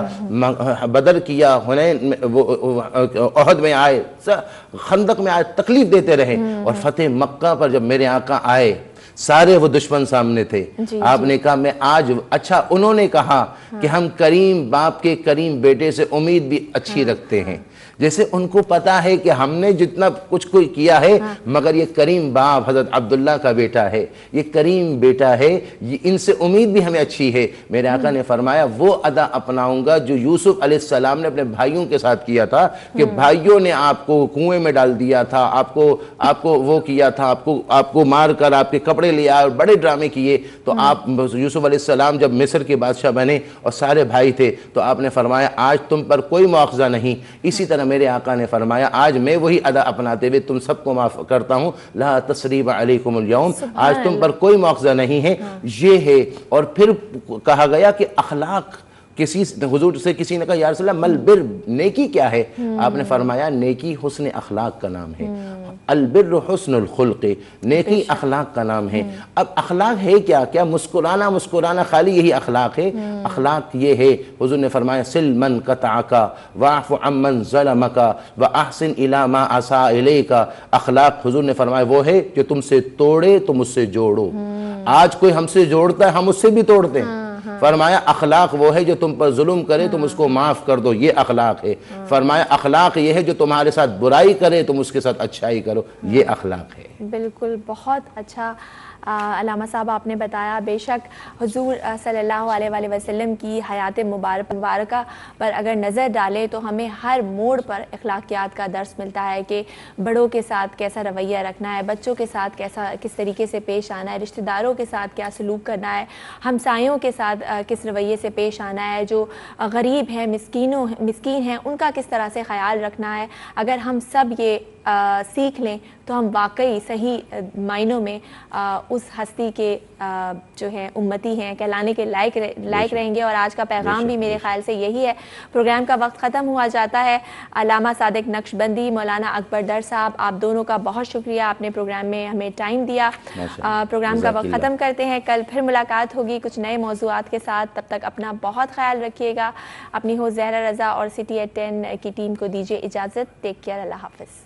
बदर किया, हुनैन वो ओहद में आए, खंदक में आए, तकलीफ देते रहे और फतेह मक्का पर जब मेरे आका आए सारे वो दुश्मन सामने थे। आपने कहा मैं आज, अच्छा उन्होंने कहा कि हम करीम बाप के करीम बेटे से उम्मीद भी अच्छी रखते हैं, जैसे उनको पता है कि हमने जितना कुछ कोई किया है मगर ये करीम बाप हज़रत अब्दुल्ला का बेटा है, ये करीम बेटा है, ये इनसे उम्मीद भी हमें अच्छी है। मेरे आका ने फरमाया वो अदा अपनाऊंगा जो यूसुफ अलैहिस्सलाम ने अपने भाइयों के साथ किया था कि भाइयों ने आपको कुएं में डाल दिया था, आपको वो किया था, आपको मार कर आपके कपड़े लिया और बड़े ड्रामे किए, तो आप यूसुफ अलैहिस्सलाम जब मिस्र के बादशाह बने और सारे भाई थे तो आपने फरमाया आज तुम पर कोई मुआवजा नहीं। इसी तरह मेरे आका ने फरमाया आज मैं वही अदा अपनाते हुए तुम सबको माफ़ करता हूँ, ला तस्रीब अलैकुमुल यौम, आज तुम पर कोई मुआवजा नहीं है। ये है। और फिर कहा गया कि अखलाक, किसी हुजूर से किसी ने कहा या रसूलल्लाह मल बिर, नेकी क्या है? आपने फरमाया नेकी हुस्न अखलाक का नाम है, अल बिर्र हुस्नुल खुल्क़, नेकी अखलाक का नाम है। अब अखलाक है क्या? क्या मुस्कुराना खाली यही अखलाक है? अखलाक ये है, हुजूर ने फरमाया सिल मन कतअका वाफ़ु अम्मन ज़लमका व अहसिन इला मा असा इलैका। अखलाक हुजूर ने फरमाया वो है जो तुमसे तोड़े तुम उससे जोड़ो। आज कोई हमसे जोड़ता है हम उससे भी तोड़ते हैं। फरमाया अखलाक वो है जो तुम पर जुल्म करे तुम उसको माफ़ कर दो, ये अखलाक है। फरमाया अखलाक ये है जो तुम्हारे साथ बुराई करे तुम उसके साथ अच्छाई करो, ये अखलाक है। बिल्कुल, बहुत अच्छा अल्लामा साहब आपने बताया। बेशक हुजूर सल्लल्लाहु अलैहि वसल्लम की हयात मुबारक पर अगर नज़र डालें तो हमें हर मोड़ पर अखलाकियात का दर्स मिलता है कि बड़ों के साथ कैसा रवैया रखना है, बच्चों के साथ किस तरीके से पेश आना है, रिश्तेदारों के साथ क्या सलूक करना है, हमसायों के साथ किस रवैये से पेश आना है, जो गरीब हैं, मिस्कीन हैं, उनका किस तरह से ख्याल रखना है। अगर हम सब ये सीख लें तो हम वाकई सही मायनों में उस हस्ती के जो है उम्मती हैं कहलाने के लायक रहेंगे। और आज का पैगाम भी मेरे ख्याल से यही है। प्रोग्राम का वक्त ख़त्म हुआ जाता है। अल्लामा सादिक नक्शबंदी, मौलाना अकबर दर साहब, आप दोनों का बहुत शुक्रिया, आपने प्रोग्राम में हमें टाइम दिया। प्रोग्राम का वक्त ख़त्म करते हैं, कल फिर मुलाकात होगी कुछ नए मौज़ूआत के साथ। तब तक अपना बहुत ख्याल रखिएगा। अपनी हो ज़हरा रज़ा और सिटी एट 10 की टीम को दीजिए इजाज़त। टेक केयर, अल्लाह हाफ़िज़।